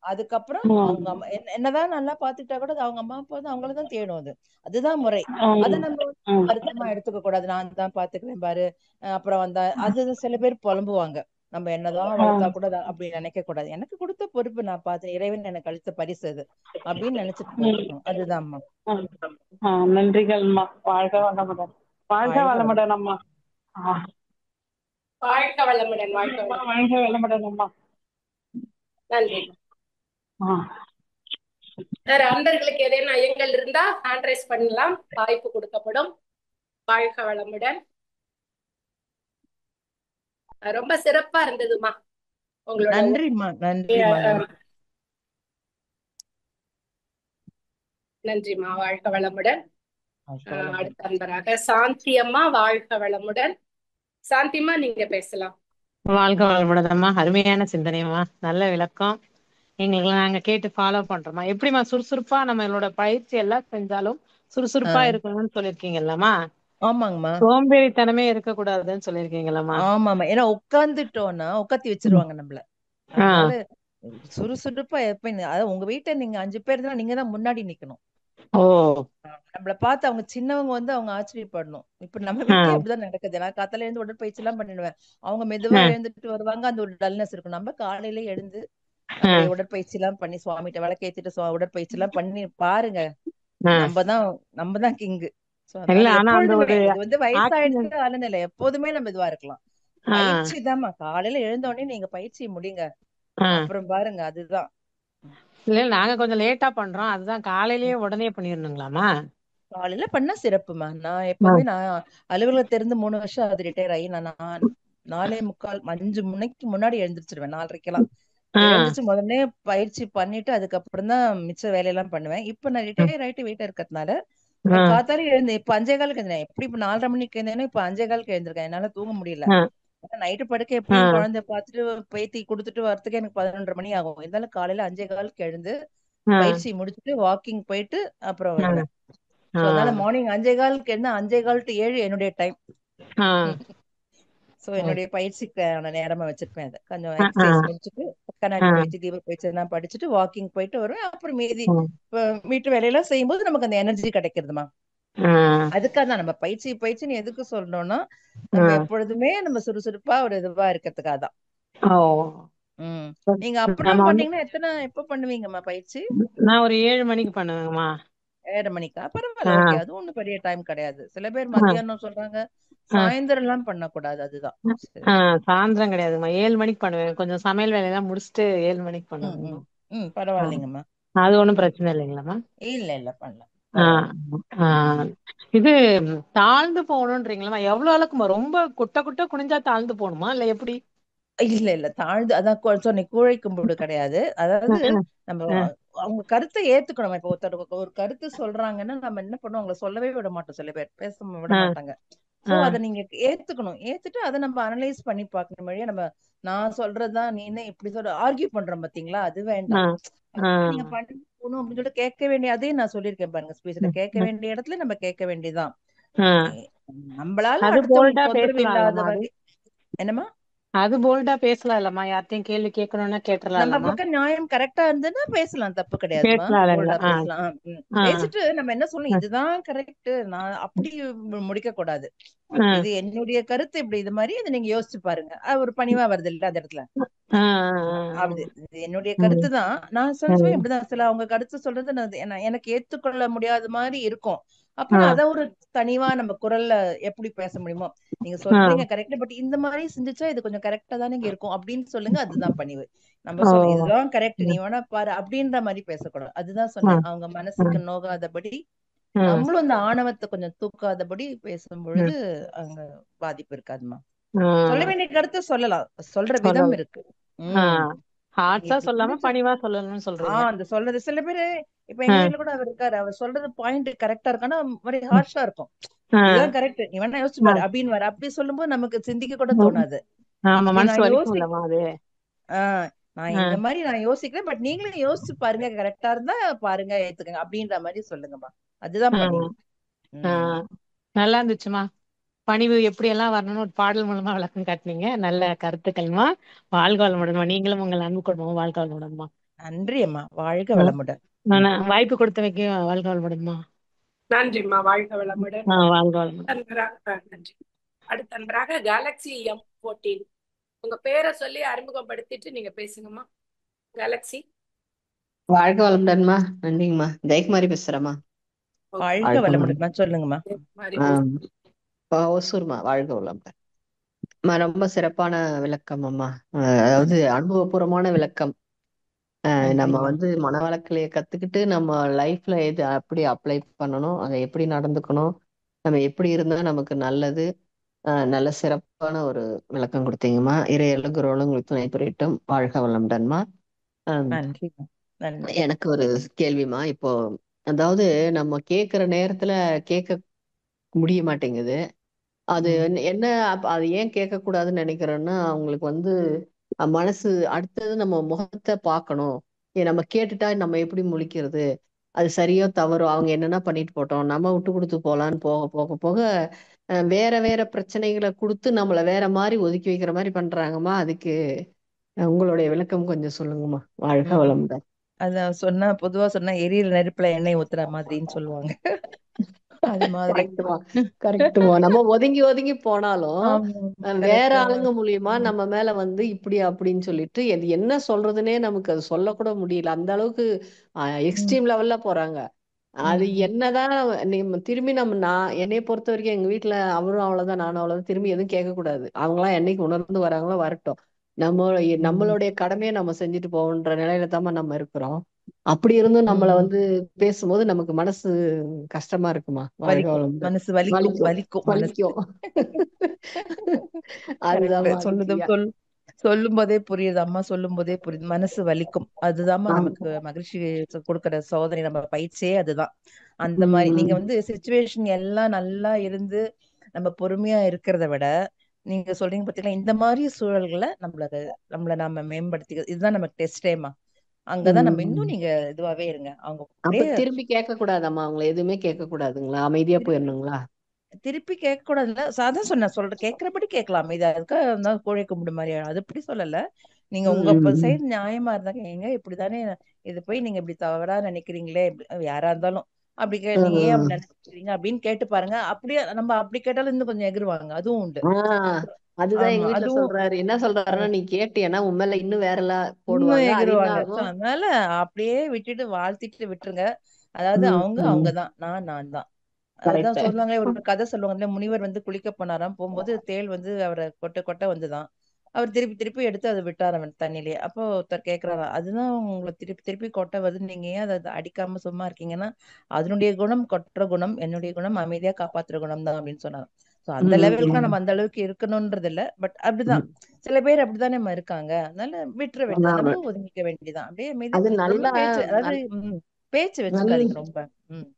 S4: அதுக்கப்புறம் அவங்க அம்மா என்னதான் நல்லா பாத்துக்கிட்டா கூட அது அவங்க அம்மா அப்பா வந்து அவங்களதான் தேடும். அதுதான் முறை. அதை நம்ம வந்து வருத்தமா எடுத்துக்க கூடாது. நான் தான் பாத்துக்கிறேன் பாரு. அப்புறம் வந்தா அது சில பேர் புலம்புவாங்க. நம்ம என்னதான் வளர்த்தா கூட அப்படி நினைக்க கூடாது. எனக்கு கொடுத்த பொறுப்பு நான் பார்த்தேன், இறைவன் எனக்கு அளித்த பரிசு அது அப்படின்னு நினைச்சிட்டு போயிடணும். அதுதான்மா.
S5: நன்றிகள்மா. வாழ்க வளமுடன். வாழ்க
S4: வாழ்க
S5: வளமுடன் அம்மா.
S1: வாழ்க வளமுடன். வாழ்க வளமுடன்.
S5: வாழ்க வளமுடன் அம்மா.
S1: நன்றி. வேற அன்பர்களுக்கு ஏதேனும் ஐயங்கள் இருந்தா ஹேண்ட் ரைஸ் பண்ணலாம், வாய்ப்பு கொடுக்கப்படும். வாழ்க வளமுடன். ரொம்ப சிறப்பா இருந்ததுமா உங்களோட.
S4: நன்றிம்மா. நன்றிம்மா.
S1: நன்றிம்மா. வாழ்க வளமுடன். அடுத்த அன்பராக சாந்தி அம்மா. வாழ்க வளமுடன். சாந்திமா, நீங்க பேசலாம்.
S6: வாழ்க வளமுடன் அம்மா. அருமையான சிந்தனைமா, நல்ல விளக்கம். எங்களுக்கு நாங்க கேட்டு ஃபாலோ பண்றோமா. எப்படிமா சுறுசுறுப்பா நம்மளோட பயிற்சி எல்லாம் செஞ்சாலும் சுறுசுறுப்பா இருக்கணும்னு சொல்லிருக்கீங்கல்லம்மா.
S4: ஆமாங்கம்மா.
S6: சோம்பேறித்தனமே இருக்கக்கூடாதுன்னு சொல்லிருக்கீங்கல்லம்மா.
S4: ஆமாமா. ஏன்னா உட்கார்ந்துட்டோம்னா உட்காத்தி வச்சிருவாங்க நம்மள. அதனால சுறுசுறுப்பா எப்ப, அதாவது உங்க வீட்டை நீங்க 5 பேர் இருந்தா நீங்க தான் முன்னாடி நிக்கணும். நம்மள பார்த்து அவங்க சின்னவங்க வந்து அவங்க ஆச்சரியப்படணும். இப்ப நம்ம வீட்லயே அப்படிதான் நடக்குது. நான் காத்தால எழுந்து உடற்பயிற்சி எல்லாம் பண்ணிடுவேன். அவங்க மெதுவா எழுந்துட்டு வருவாங்க, அந்த ஒரு டல்னஸ் இருக்கும். நம்ம காலையில எழுந்து நம்மளுடைய உடற்பயிற்சி எல்லாம் பண்ணி சுவாமிகிட்ட விளக்கேத்திட்டு உடற்பயிற்சி எல்லாம் பண்ணி பாருங்க. நம்ம தான் கிங்கு. எப்பொழுதுமே இது வந்து வயசாயிடுச்சு ஆளுன்னு இல்ல, எப்போதுமே நம்ம இதுவா இருக்கலாம். பயிற்சி தான்மா. காலையில எழுந்த உடனே நீங்க பயிற்சி முடிங்க, அப்புறம் பாருங்க. அதுதான்.
S6: இல்ல, நாங்க கொஞ்சம் லேட்டா பண்றோம். அதுதான் காலையிலேயே உடனே பண்ணிடணுங்களாமா?
S4: காலையில பண்ணா சிறப்புமா. நான் எப்பவுமே நான் அலுவலகத்துல இருந்து 3 வருஷம் அது ரிட்டையர் ஆகி நான் 4:45 5 மணிக்கு முன்னாடி எழுந்திரிச்சிருவேன். 4:30க்கெல்லாம் எழுந்திரிச்சு முதல்ல பயிற்சி பண்ணிட்டு அதுக்கப்புறம் தான் மிச்ச வேலையெல்லாம் பண்ணுவேன். இப்ப நான் ரிட்டையர் ஆயிட்டு வீட்டை இருக்கிறதுனால காத்தாலே எழுந்து இப்ப 5:15 எழுந்தேன். எப்படி இப்ப 4:30 மணிக்கு எழுந்தேன்னா இப்ப 5:15 எழுந்திருக்கேன். என்னால தூங்க முடியல. நைட்டு படுக்க எப்படியும் குழந்தை பார்த்துட்டு பேத்தி கொடுத்துட்டு வரதுக்கு எனக்கு 11:30 மணி ஆகும். இருந்தாலும் காலையில 5:15 எழுந்து பயிற்சி முடிச்சுட்டு வாக்கிங் போயிட்டு அப்புறம் வருவேன். அதனால மார்னிங் 5:15 எழுந்து 5:15 to 7 என்னுடைய டைம். சோ என்னுடைய பயிற்சிக்கான நேரமா வச்சிருப்பேன். அதை கொஞ்சம் எக்ஸசைஸ் முடிச்சுட்டு கண்ணாடி பயிற்சி, தீப பயிற்சி எல்லாம் படிச்சுட்டு வாக்கிங் போயிட்டு வருவேன். அப்புறம் மீதி வீட்டு வேலையெல்லாம் செய்யும்போது நமக்கு அந்த எனர்ஜி கிடைக்கிறதுமா. அதுக்காக தான் நம்ம பயிற்சின்னு எதுக்கு சொல்றோம்னா, நம்ம எப்பொழுதுமே நம்ம சுறுசுறுப்பா ஒரு இதுவா இருக்கிறதுக்காக தான். நீங்க அப்படிலாம் பண்ணீங்கன்னா எப்ப பண்ணுவீங்கம்மா பயிற்சி?
S6: நான் ஒரு 7 மணிக்கு பண்ணுவேங்கம்மா.
S4: 7:30 மணிக்கா? பரவாயில்ல, ஓகே. அது ஒண்ணும் பெரிய டைம் கிடையாது. சில பேர் மத்தியானம் சொல்றாங்க, சாயந்தரம் எல்லாம் பண்ணக்கூடாது. அதுதான்.
S6: சாயந்தரம் கிடையாதுமா, 7 மணிக்கு பண்ணுவேன். கொஞ்சம் சமையல் வேலையெல்லாம் முடிச்சுட்டு 7 மணிக்கு பண்ணுவேன்.
S4: பரவாயில்லைங்கம்மா.
S6: அது ஒண்ணும் பிரச்சனை இல்லைங்களாம்மா?
S4: இல்ல பண்ணலாம்.
S6: இது தாழ்ந்து போகணும்ன்றீங்களா? எவ்வளவு அளவுக்குமா? ரொம்ப குட்ட குனிஞ்சா தாழ்ந்து போகணுமா இல்ல எப்படி?
S4: இல்ல தாழ்ந்து, அதான் சொன்ன கூழை கும்பிடு கிடையாது. அதாவது நம்ம அவங்க கருத்தை ஏத்துக்கணும். இப்ப ஒருத்தர் ஒரு கருத்து சொல்றாங்கன்னா நம்ம என்ன பண்ணுவோம், அவங்களை சொல்லவே விட மாட்டோம். சில பேர் பேச விட மாட்டாங்க. சோ அதை நீங்க ஏத்துக்கணும். ஏத்துட்டு அதை நம்ம அனலைஸ் பண்ணி பார்க்கணும். வழியா நம்ம நான் சொல்றதுதான் நீ என்ன இப்படி சொல்ற ஆர்கியூ பண்றோம் பாத்தீங்களா, அது வேண்டாம். நீங்க பண்ணி போகணும் அப்படின்னு சொல்லிட்டு கேட்க வேண்டிய, அதே நான் சொல்லியிருக்கேன் பாருங்க ஸ்பீச்ல, கேட்க வேண்டிய இடத்துல நம்ம கேட்க வேண்டியதுதான். நம்மளால அடுத்தவங்க தொந்தரவு இல்லாத வகை. என்னமா?
S6: அது போல்டா பேசலாம் இல்லம்மா? யார்ட்டையும் கேள்வி கேட்கணும்னா கேட்டலாம்.
S4: நம்ம பக்கம் நியாயம் கரெக்டா இருந்ததுன்னா பேசலாம், தப்பு கிடையாதுமா. பேசலாம். பேசிட்டு நம்ம என்ன சொல்லணும், இதுதான் கரெக்ட், நான் அப்படி முடிக்க கூடாது. இது என்னுடைய கருத்து, இப்படி இது மாதிரி இதை நீங்க யோசிச்சு பாருங்க. ஒரு பணிவா வருது இல்ல அந்த இடத்துல. அப்படி என்னுடைய கருத்து தான் நான் சொல்லுவேன். இப்படிதான் சில அவங்க கருத்து சொல்றது எனக்கு ஏத்துக்கொள்ள முடியாத மாதிரி இருக்கும். அப்புறம் அத ஒரு தனிவா நம்ம குரல்ல எப்படி பேச முடியுமோ, நீங்க சொல்றீங்க கரெக்ட், பட் இந்த மாதிரி செஞ்சுச்சா இது கொஞ்சம் கரெக்டா தானே இருக்கும் அப்படின்னு சொல்லுங்க. அதுதான் பணிவு. நம்ம சொல்ல இதுதான் கரெக்ட், நீ வேணா பாரு அப்படின்ற மாதிரி பேசக்கூடாது. அதுதான் சொன்னேன். அவங்க மனசுக்கு நோகாதபடி, நம்மளும் அந்த ஆணவத்தை கொஞ்சம் தூக்காதபடி பேசும் பொழுது அங்க பாதிப்பு இருக்காதுமா. சொல்ல வேண்டிய கருத்தை சொல்லலாம், சொல்ற விதம் இருக்கு.
S6: சொல்லாம பணிவா சொல்லணும்னு சொல்றீங்க.
S4: அந்த சொல்றது சில பேரு, இப்ப எங்க வீட்டுல கூட அவர் இருக்காரு, அவர் சொல்றது பாயிண்ட் கரெக்டா இருக்கானா வெரி ஹார்ஷா இருக்கும். இதுதான் கரெக்ட், நீ வேணா யோசிச்சு பாரு அப்படின்னு வர. அப்படி சொல்லும்போது நமக்கு சிந்திக்க கூட தோணாது. நான் இந்த மாதிரி நான் யோசிக்கிறேன், பட் நீங்களும் யோசிச்சு பாருங்க, கரெக்டா இருந்தா பாருங்க, ஏத்துக்கங்க அப்படின்ற மாதிரி சொல்லுங்கம்மா. அதுதான் பணிவு.
S6: நல்லா இருந்துச்சுமா. பணிவு எப்படி எல்லாம் வரணும்னு ஒரு பாடல் மூலமா விளக்கம் காட்டினீங்க. நல்ல கருத்துக்கள்மா. வாழ்க வளமுடன்மா. நீங்களும் உங்கள் அன்பு குடும்பமும் வாழ்க வளமுடன்மா.
S4: நன்றி அம்மா. வாழ்க வளமுடன்.
S6: வாய்ப்பு கொடுத்த வைக்க வாழ்க வளமுடன்மா.
S1: நன்றிம்மா. வாழ்க வளமுடன்.
S6: வாழ்க வளமுடன்.
S1: நன்றி. அடுத்த நன்றாக கேலக்ஸி M14 உங்க பேரை சொல்லி அறிமுகப்படுத்திட்டு நீங்க பேசுங்கம்மா. கேலக்ஸி.
S7: வாழ்க வளமுடன்மா. நன்றிங்கம்மா. ஜெயக்குமாரி பேசுறேம்மா.
S1: ஓகே.
S4: வாழ்க
S7: வாழ்க வளமுடன்.
S4: வளமுடன்மா. சொல்லுங்கம்மா.
S1: மாதிரி
S7: ஒசூர்மா. வாழ்க வளமுடன். ரொம்ப சிறப்பான விளக்கம் அம்மா. அதாவது அனுபவபூர்வமான விளக்கம். நம்ம
S4: நன்றிம்மா.
S7: வந்து மனவளக்கலையை கத்துக்கிட்டு நம்ம லைஃப்ல எது அப்படி அப்ளை பண்ணணும், அதை எப்படி நடந்துக்கணும், நம்ம எப்படி இருந்தா நமக்கு நல்லது. நல்ல சிறப்பான ஒரு விளக்கம் கொடுத்தீங்கம்மா. இறையருளும் குருவருளும் உங்களுக்கு துணை புரியட்டும். வாழ்க வளமுடன்மா.
S4: நன்றிம்மா. நன்றி.
S7: எனக்கு ஒரு கேள்விமா. இப்போ அதாவது நம்ம கேட்கிற நேரத்துல கேட்க முடிய மாட்டேங்குது. அது என்ன அது ஏன் கேட்க கூடாதுன்னு நினைக்கிறேன்னா, அவங்களுக்கு வந்து மனசு அடுத்தது நம்ம முகத்தை பார்க்கணும். நம்ம கேட்டுட்டா நம்ம எப்படி முழிக்கிறது, அது சரியோ தவறோ, அவங்க என்னென்ன பண்ணிட்டு போட்டோம், நம்ம விட்டு கொடுத்து போலான்னு போக போக போக வேற வேற பிரச்சனைகளை கொடுத்து நம்மள வேற மாதிரி ஒதுக்கி வைக்கிற மாதிரி பண்றாங்கம்மா. அதுக்கு உங்களுடைய விளக்கம் கொஞ்சம் சொல்லுங்கம்மா. வாழ்க வளமுடன்.
S4: அதான் பொதுவா சொன்னா எரியிற நெருப்புல எண்ணெய் ஊத்துற மாதிரின்னு சொல்லுவாங்க. அது மாதிரி.
S7: கரெக்டுமா. நம்ம ஒதுங்கி ஒதுங்கி போனாலும் வேற ஆளுங்க மூலியமா நம்ம மேல வந்து இப்படி அப்படின்னு சொல்லிட்டு அது என்ன சொல்றதுன்னே நமக்கு அது சொல்லக்கூட முடியல. அந்த அளவுக்கு எக்ஸ்ட்ரீம் லெவல்ல போறாங்க. அது என்னதான் திரும்பி நான் என்னைய பொறுத்த வரைக்கும் எங்க வீட்டுல அவரும் அவ்வளவுதான், நானும் அவ்வளவுதான். திரும்பி எதுவும் கேட்க கூடாது. அவங்களாம் என்னைக்கு உணர்ந்து வராங்களோ வரட்டும். நம்மளுடைய கடமையை நம்ம செஞ்சுட்டு போகன்ற நிலையில தான் நம்ம இருக்கிறோம். அப்படி இருந்தும் நம்மள வந்து பேசும்போது நமக்கு மனசு கஷ்டமா இருக்குமா.
S4: மனசு வலிக்கும்.
S7: வலிக்கும். அதுதான்
S4: சொல்லும் போதே புரியுது அம்மா. சொல்லும் போதே புரியுது. மனசு வலிக்கும். அதுதான் நமக்கு மகிழ்ச்சி கொடுக்கற சோதனை. நம்ம பயிற்சியே அதுதான். அந்த மாதிரி நீங்க வந்து சிச்சுவேஷன் எல்லாம் நல்லா இருந்து நம்ம பொறுமையா இருக்கிறத விட, நீங்க சொல்றீங்க பாத்தீங்களா, இந்த மாதிரி சூழல்களை நம்மள நாம மேம்படுத்திக்க, இதுதான் நமக்கு டெஸ்ட் டைமா. அங்கதான் நம்ம இன்னும் நீங்க இதுவாவே இருங்க. அவங்க
S7: அப்ப திரும்பி கேட்க கூடாதம்மா. அவங்களை எதுவுமே கேட்க கூடாதுங்களா? அமைதியா போயிடணுங்களா?
S4: திருப்பி கேட்க கூடாதுல்ல. சாதான் சொல்றேன், கேட்கறபடி கேட்கலாம். இது அதுக்காக கோழை கும்பிடு மாதிரி அது அப்படி சொல்லல. நீங்க உங்க சைடு நியாயமா இருந்தாங்க, ஏங்க இப்படித்தானே இது போய் நீங்க இப்படி தவறா நினைக்கிறீங்களே, யாரா இருந்தாலும் அப்படி நீங்க ஏன் அப்படி நினைக்கிறீங்க அப்படின்னு கேட்டு பாருங்க. அப்படியே நம்ம அப்படி கேட்டாலும் இன்னும் கொஞ்சம் எகிருவாங்க. அதுவும் உண்டு.
S7: அதுதான் எங்க வீட்டுல சொல்றாரு. என்ன சொல்றாருன்னா, நீ கேட்டியன்னா உண்மையில இன்னும் வேற எல்லாம்
S4: இன்னும்
S7: போடுவாங்க.
S4: எகிருவாங்க. அதனால அப்படியே விட்டுட்டு வாழ்த்திட்டு விட்டுருங்க. அதாவது அவங்கதான், நான் தான். அதுதான் சொல்லுவாங்க. ஒரு கதை சொல்லுவாங்க, முனிவர் வந்து குளிக்க போனாராம். போகும்போது தேள் வந்து அவரை கொட்ட வந்துதான். அவர் திருப்பி திருப்பி எடுத்து அதை விட்டார் அவன் தண்ணியிலே. அப்போ ஒருத்தர் கேட்கிறாரா, அதுதான் உங்களை திருப்பி திருப்பி கொட்ட வருது, நீங்க ஏன் அதை அடிக்காம சும்மா இருக்கீங்கன்னா, அதனுடைய குணம் கொட்டுற குணம், என்னுடைய குணம் அமைதியா காப்பாத்துற குணம் தான் அப்படின்னு சொன்னாங்க. சோ அந்த லெவலுக்கு நம்ம அந்த அளவுக்கு இருக்கணும்ன்றது இல்ல. பட் அப்படிதான் சில பேர் அப்படித்தானே நம்ம இருக்காங்க. அதனால விட்டுற வேண்டியதான், நம்மளும் ஒதுங்கிக்க வேண்டியதான். அப்படியே அமைதியா ரொம்ப பேச்சு, அதாவது பேச்சு வச்சுக்காதீங்க ரொம்ப.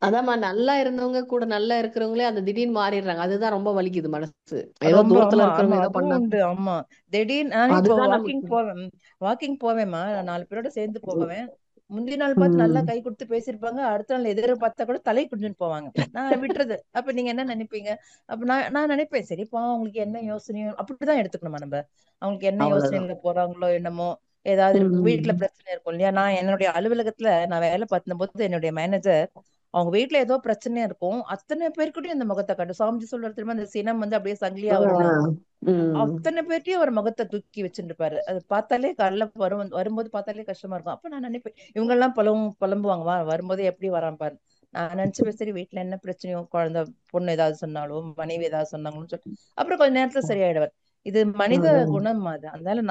S7: அதாம்மா, நல்லா இருந்தவங்க கூட நல்லா இருக்கிறவங்களே அந்த திடீர்னு மாறிடுறாங்க. அதுதான் ரொம்ப வலிக்குது மனசு. ஏதோ தூரத்துல இருக்கிறவங்க ஏதோ பண்ணாங்க.
S4: ஆமா, திடீர்னு நான் இப்போ வாக்கிங் போவேன்மா. நான் 4 பேரோட சேர்ந்து போவேன். முந்தின நாள் பார்த்து நல்லா கை கொடுத்து பேசிருப்பாங்க. அடுத்த நாள் எதிர்பார்த்தா கூட தலை குடிஞ்சுன்னு போவாங்க. நான் விட்டுறது. அப்ப நீங்க என்ன நினைப்பீங்க? அப்ப நான் நினைப்பேன், சரிப்பா அவங்களுக்கு என்ன யோசனையோ அப்படிதான் எடுத்துக்கணுமா நம்ம. அவங்களுக்கு என்ன யோசனையில போறாங்களோ என்னமோ, ஏதாவது வீட்டுல பிரச்சனை இருக்கும் இல்லையா. நான் என்னுடைய அலுவலகத்துல நான் வேலை பார்த்த போது என்னுடைய மேனேஜர் அவங்க வீட்டுல ஏதோ பிரச்சனையா இருக்கும், அத்தனை பேருக்கிட்டையும் அந்த முகத்தை காட்டு. சாமிஜி சொல்றது திரும்ப அந்த சினம் வந்து அப்படியே சங்கிலியா வரும். அத்தனை பேர்ட்டையும் ஒரு முகத்தை தூக்கி வச்சுருப்பாரு. அது பார்த்தாலே காலைல வரும்போது பார்த்தாலே கஷ்டமா இருக்கும். அப்ப நான் நினைப்பேன், இவங்க எல்லாம் புலம்புவாங்க வரும்போது எப்படி வரான் பாரு. நான் நினைச்சுப்பேன், சரி வீட்டுல என்ன பிரச்சனையோ, குழந்தை பொண்ணு ஏதாவது சொன்னாலும் மனைவி ஏதாவது சொன்னாங்கன்னு சொல்லி அப்புறம் கொஞ்ச நேரத்துல சரியாயிடுவார். இது மனித குணம் அது. அதனால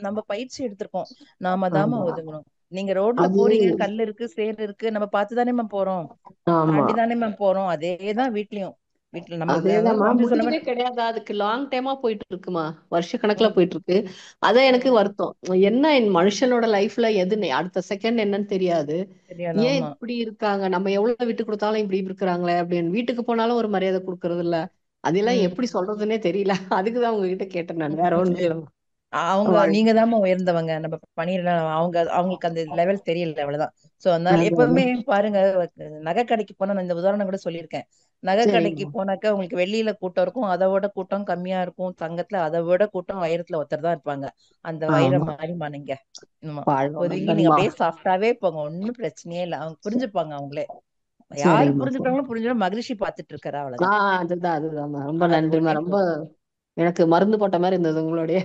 S4: நம்ம பயிற்சி எடுத்திருக்கோம், நாம தாம ஒதுங்கணும். நீங்க ரோட்ல போறீங்க, கல் இருக்கு சேர் இருக்கு, நம்ம பார்த்துதானேமா போறோம், தாண்டிதானேமா போறோம். அதேதான் வீட்லயும். வீட்டுல
S7: முடிவே கிடையாது. அதுக்கு லாங் டைமா போயிட்டு இருக்குமா, வருஷ கணக்குல போயிட்டு இருக்கு. அதான் எனக்கு வருத்தம். என்ன மனுஷனோட லைஃப்ல எது அடுத்த செகண்ட் என்னன்னு தெரியாது. ஏன் இப்படி இருக்காங்க, நம்ம எவ்வளவு விட்டு கொடுத்தாலும் இப்படி இருக்கிறாங்களே அப்படின்னு. வீட்டுக்கு போனாலும் ஒரு மரியாதை கொடுக்கறது இல்ல. அதெல்லாம் எப்படி சொல்றதுன்னே தெரியல. அதுக்குதான் உங்ககிட்ட கேட்டேன் நான், வேற ஒண்ணும் இல்லை.
S4: நீங்க தான் உயர்ந்தவங்க. நம்ம பண்ணிடல, அவங்களுக்கு அந்த லெவல் தெரியல, அவ்வளவுதான். சோ அதனால எப்பவுமே பாருங்க, நகை கடைக்கு போனா, நான் இந்த உதாரணம் கூட சொல்லியிருக்கேன். நகை கடைக்கு போனாக்க உங்களுக்கு வெள்ளியில கூட்டம் இருக்கும், அதை விட கூட்டம் கம்மியா இருக்கும். தங்கத்துல அதை விட கூட்டம், வைரத்துல ஒருத்தர் தான் இருப்பாங்க. அந்த வைரம் மாறிமா நீங்க. ஒதுங்கி நீங்க அப்படியே சாஃப்டாவே போங்க, ஒன்னும் பிரச்சனையே இல்லை. அவங்க புரிஞ்சுப்பாங்க. அவங்களே யாரு புரிஞ்சுக்கிறாங்களோ புரிஞ்சுக்கலாம். மகிழ்ச்சி பாத்துட்டு இருக்காரு, அவ்வளவுதான்.
S7: அதுதான். ரொம்ப நன்றிமா. ரொம்ப எனக்கு மருந்து போட்ட மாதிரி இருந்தது உங்களுடைய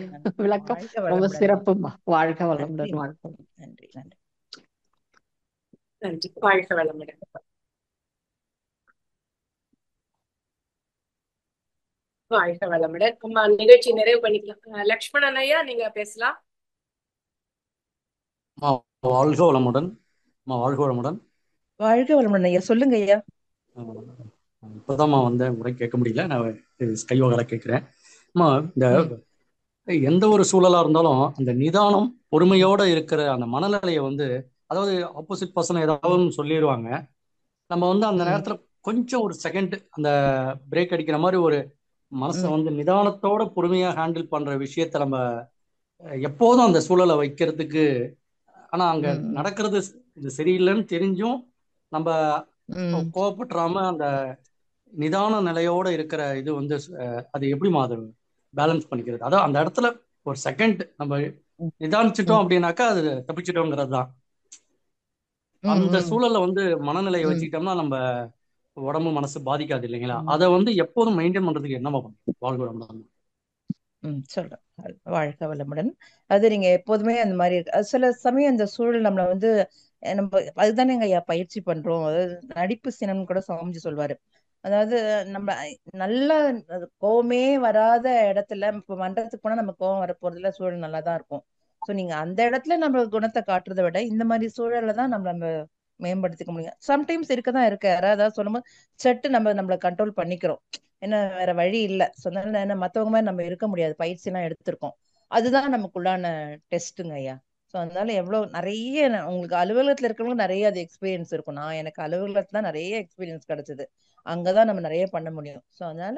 S7: விளக்கம்.
S4: வாழ்க
S7: ரொம்ப
S4: வளமுடன்.
S7: சிறப்புமா. வாழ்க
S4: நன்றி
S7: வளமுடன். வாழ்க வளமுடன்.
S4: நன்றி நன்றி.
S1: நன்றி. வாழ்க வளமுடன். வாழ்க வளமுடன். அம்மா நிகழ்ச்சி நிறைவு பண்ணிக்கலாம். லக்ஷ்மணன் ஐயா நீங்க பேசலாம்.
S8: வாழ்க வளமுடன். வாழ்க வளமுடன்.
S4: வாழ்க வளமுடன் ஐயா, சொல்லுங்க ஐயா.
S8: இப்போதான் வந்தேன், முறை கேட்க முடியல, நான் கைவகலை கேட்கிறேன். இந்த எந்த ஒரு சூழலா இருந்தாலும் அந்த நிதானம் பொறுமையோட இருக்கிற அந்த மனநிலையை அதாவது ஆப்போசிட் பர்சன் ஏதாவது சொல்லிடுவாங்க, நம்ம அந்த நேரத்துல கொஞ்சம் ஒரு செகண்ட் அந்த பிரேக் அடிக்கிற மாதிரி ஒரு மனசை நிதானத்தோட பொறுமையா ஹேண்டில் பண்ற விஷயத்த நம்ம எப்போதும் அந்த சூழலை வைக்கிறதுக்கு. ஆனா அங்க நடக்கிறது இது சரியில்லைன்னு தெரிஞ்சும் நம்ம கோவப்பட்டுறாம அந்த நிதான நிலையோட இருக்கிற இது அது எப்படிமா அது பேலன்ஸ் பண்ணிக்கிறது? அதான் அந்த இடத்துல ஒரு செகண்ட் நம்ம நிதானிச்சிட்டோம் அப்படின்னாக்கா அது தப்பிச்சிட்டோங்கிறது தான். அந்த சூழல்ல மனநிலையை வச்சுக்கிட்டோம்னா நம்ம உடம்பு மனசு பாதிக்காது இல்லைங்களா? அதை எப்போதும் மெயின்டைன் பண்றதுக்கு என்னமா பண்ணும்? வாழ்க வளமுடன்.
S4: சொல்றேன். வாழ்க வளமுடன். அது நீங்க எப்போதுமே அந்த மாதிரி சில சமயம் அந்த சூழல் நம்மள நம்ம அதுதானே ஐயா பயிற்சி பண்றோம். அதாவது நடிப்பு சினம் கூட சுவாமிஜி சொல்வாரு. அதாவது நம்ம நல்ல கோவமே வராத இடத்துல இப்ப மன்றத்துக்கு போனா நம்ம கோவம் வர போறதுல சூழல் நல்லாதான் இருக்கும். சோ நீங்க அந்த இடத்துல நம்ம குணத்தை காட்டுறதை விட இந்த மாதிரி சூழல்ல தான் நம்ம மேம்படுத்திக்க முடியும். சம்டைம்ஸ் இருக்கதான் இருக்கு, யாராவது சொல்லும்போது சட்டு நம்மளை கண்ட்ரோல் பண்ணிக்கிறோம். என்ன வேற வழி இல்ல. சொன்னால மத்தவங்க மாதிரி நம்ம இருக்க முடியாது, பயிற்சி எல்லாம் எடுத்திருக்கோம். அதுதான் நமக்குள்ளான டெஸ்ட்டுங்க ஐயா. ஸோ அதனால நிறைய உங்களுக்கு அலுவலகத்துல இருக்கிறவங்க நிறைய அது எக்ஸ்பீரியன்ஸ் இருக்கும். எனக்கு அலுவலகத்துல தான் நிறைய எக்ஸ்பீரியன்ஸ் கிடைச்சது. அங்கதான் நம்ம நிறைய பண்ண முடியும். ஸோ அதனால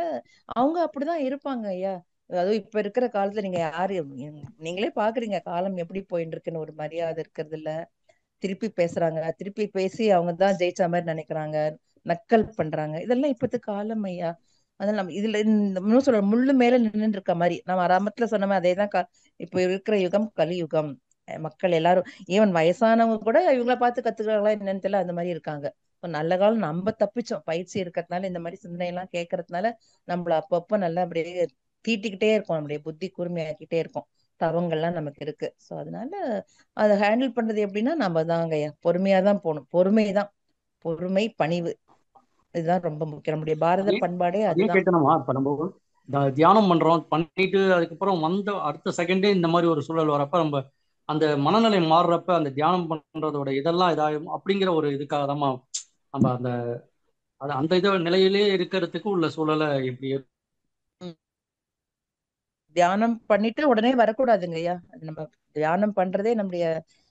S4: அவங்க அப்படிதான் இருப்பாங்க ஐயா. அதுவும் இப்ப இருக்கிற காலத்துல நீங்க யாரு நீங்களே பாக்குறீங்க காலம் எப்படி போயிட்டு இருக்குன்னு. ஒரு மரியாதை இருக்கிறது இல்ல, திருப்பி பேசுறாங்க, திருப்பி பேசி அவங்க தான் ஜெயிச்ச மாதிரி நினைக்கிறாங்க, நக்கல் பண்றாங்க. இதெல்லாம் இப்பத்து காலம் ஐயா. அதனால நம்ம இதுல இன்னும் சொல்ற முள்ளு மேல நின்று இருக்க மாதிரி நம்ம ஆரம்பத்துல சொன்ன மாதிரி அதேதான். இப்ப இருக்கிற யுகம் கலியுகம். மக்கள் எல்லாரும் ஈவன் வயசானவங்க கூட இவங்கள பார்த்து கத்துக்கிறாங்களா என்னன்னு தெரியல, அந்த மாதிரி இருக்காங்க. நல்ல காலம் நம்ம தப்பிச்சோம் பயிற்சி இருக்கிறதுனால, இந்த மாதிரி சிந்தனை எல்லாம் கேட்கறதுனால நம்மள அப்பப்ப நல்லா அப்படியே தீட்டிக்கிட்டே இருக்கோம், நம்மளுடைய புத்தி கூர்மையாக்கிட்டே இருக்கோம். தவங்கள்லாம் நமக்கு இருக்கு. சோ அதனால அதை ஹேண்டில் பண்றது எப்படின்னா நம்ம தாங்க ஐயா பொறுமையாதான் போகணும். பொறுமைதான், பொறுமை பணிவு, இதுதான் ரொம்ப முக்கியம். நம்முடைய பாரத பண்பாடே அதுதான்.
S8: கேட்கணுமா? இப்ப நம்ம தியானம் பண்றோம், பண்ணிட்டு அதுக்கப்புறம் அடுத்த செகண்டே இந்த மாதிரி ஒரு சூழல் வரப்ப நம்ம அந்த மனநிலை மாறுறப்ப அந்த தியானம் பண்றதோட இதெல்லாம் இதாகும் அப்படிங்கிற ஒரு இதுக்காக தான் நம்ம அந்த இத நிலையிலே இருக்கிறதுக்கு உள்ள சூழலை எப்படி
S4: தியானம் பண்ணிட்டு உடனே வரக்கூடாதுங்க ஐயா. நம்ம தியானம் பண்றதே நம்முடைய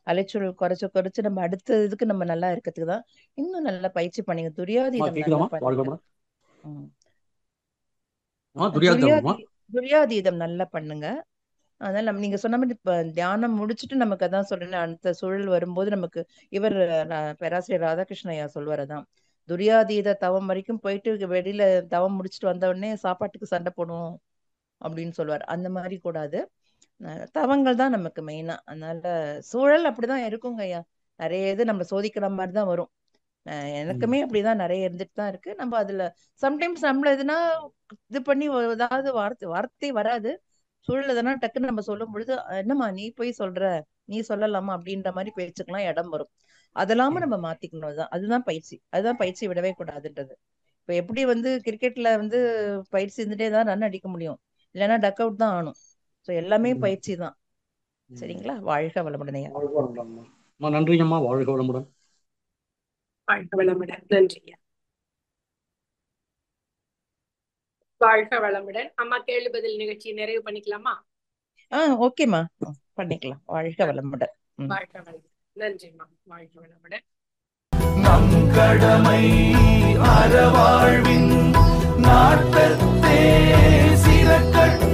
S4: அலைச்சூழல் குறைச்சு நம்ம அடுத்த இதுக்கு நம்ம நல்லா இருக்கிறதுக்கு தான். இன்னும் நல்லா பயிற்சி பண்ணீங்க. துரியாதீதம் நல்லா பண்ணுங்க. அதனால நீங்க சொன்ன மாதிரி இப்ப தியானம் முடிச்சுட்டு நமக்கு அதான் சொல்றேன், அடுத்த சூழல் வரும்போது நமக்கு இவர் பேராசிரியர் ராதாகிருஷ்ண ஐயா சொல்வாரதான், துரியாதீத தவம் வரைக்கும் போயிட்டு வெளியில தவம் முடிச்சுட்டு வந்த உடனே சாப்பாட்டுக்கு சண்டை போடுவோம் அப்படின்னு சொல்லுவார். அந்த மாதிரி கூடாது. தவங்கள் தான் நமக்கு மெயினா. அதனால சூழல் அப்படிதான் இருக்குங்க ஐயா. நிறைய இது நம்ம சோதிக்கிற மாதிரி தான் வரும். எனக்குமே அப்படிதான் நிறைய இருந்துட்டு தான் இருக்கு. நம்ம அதுல சம்டைம்ஸ் நம்மள எதுனா இது பண்ணி ஏதாவது வார்த்தை வராது, சூழல் எதனா டக்குன்னு நம்ம சொல்லும் பொழுது என்னம்மா நீ போய் சொல்ற, நீ சொல்லலாமா அப்படின்ற மாதிரி பேச்சுக்கெல்லாம் இடம் வரும். அதெல்லாம நம்ம மாத்திக்கணும். அதுதான் பயிற்சி. அதுதான் பயிற்சி விடவே கூடாதுன்றது. இப்ப எப்படி கிரிக்கெட்ல பயிற்சி இருந்துட்டே தான் ரன் அடிக்க முடியும், இல்லைன்னா டக் அவுட் தான் ஆகணும். சோ எல்லாமே பயிற்சி தான். சரிங்களா? வாழ்க வளமுடன்.
S8: நன்றிங்கம்மா. வாழ்க வளமுடன்.
S1: வாழ்க வளமுடன். நன்றிங்க. வாழ்க வளமுடன். அம்மா கேள்வி பதில் நிகழ்ச்சி நிறைவு பண்ணிக்கலாமா?
S4: ஓகேம்மா, பண்ணிக்கலாம். வாழ்க வளமுடன்.
S1: வாழ்க வளமுடன். நன்றிம்மா. வாழ்க வளமுடன்.
S9: நம் கடமை அறவாழ்வின் நாட்டத்தே சிறக்கட்டும்.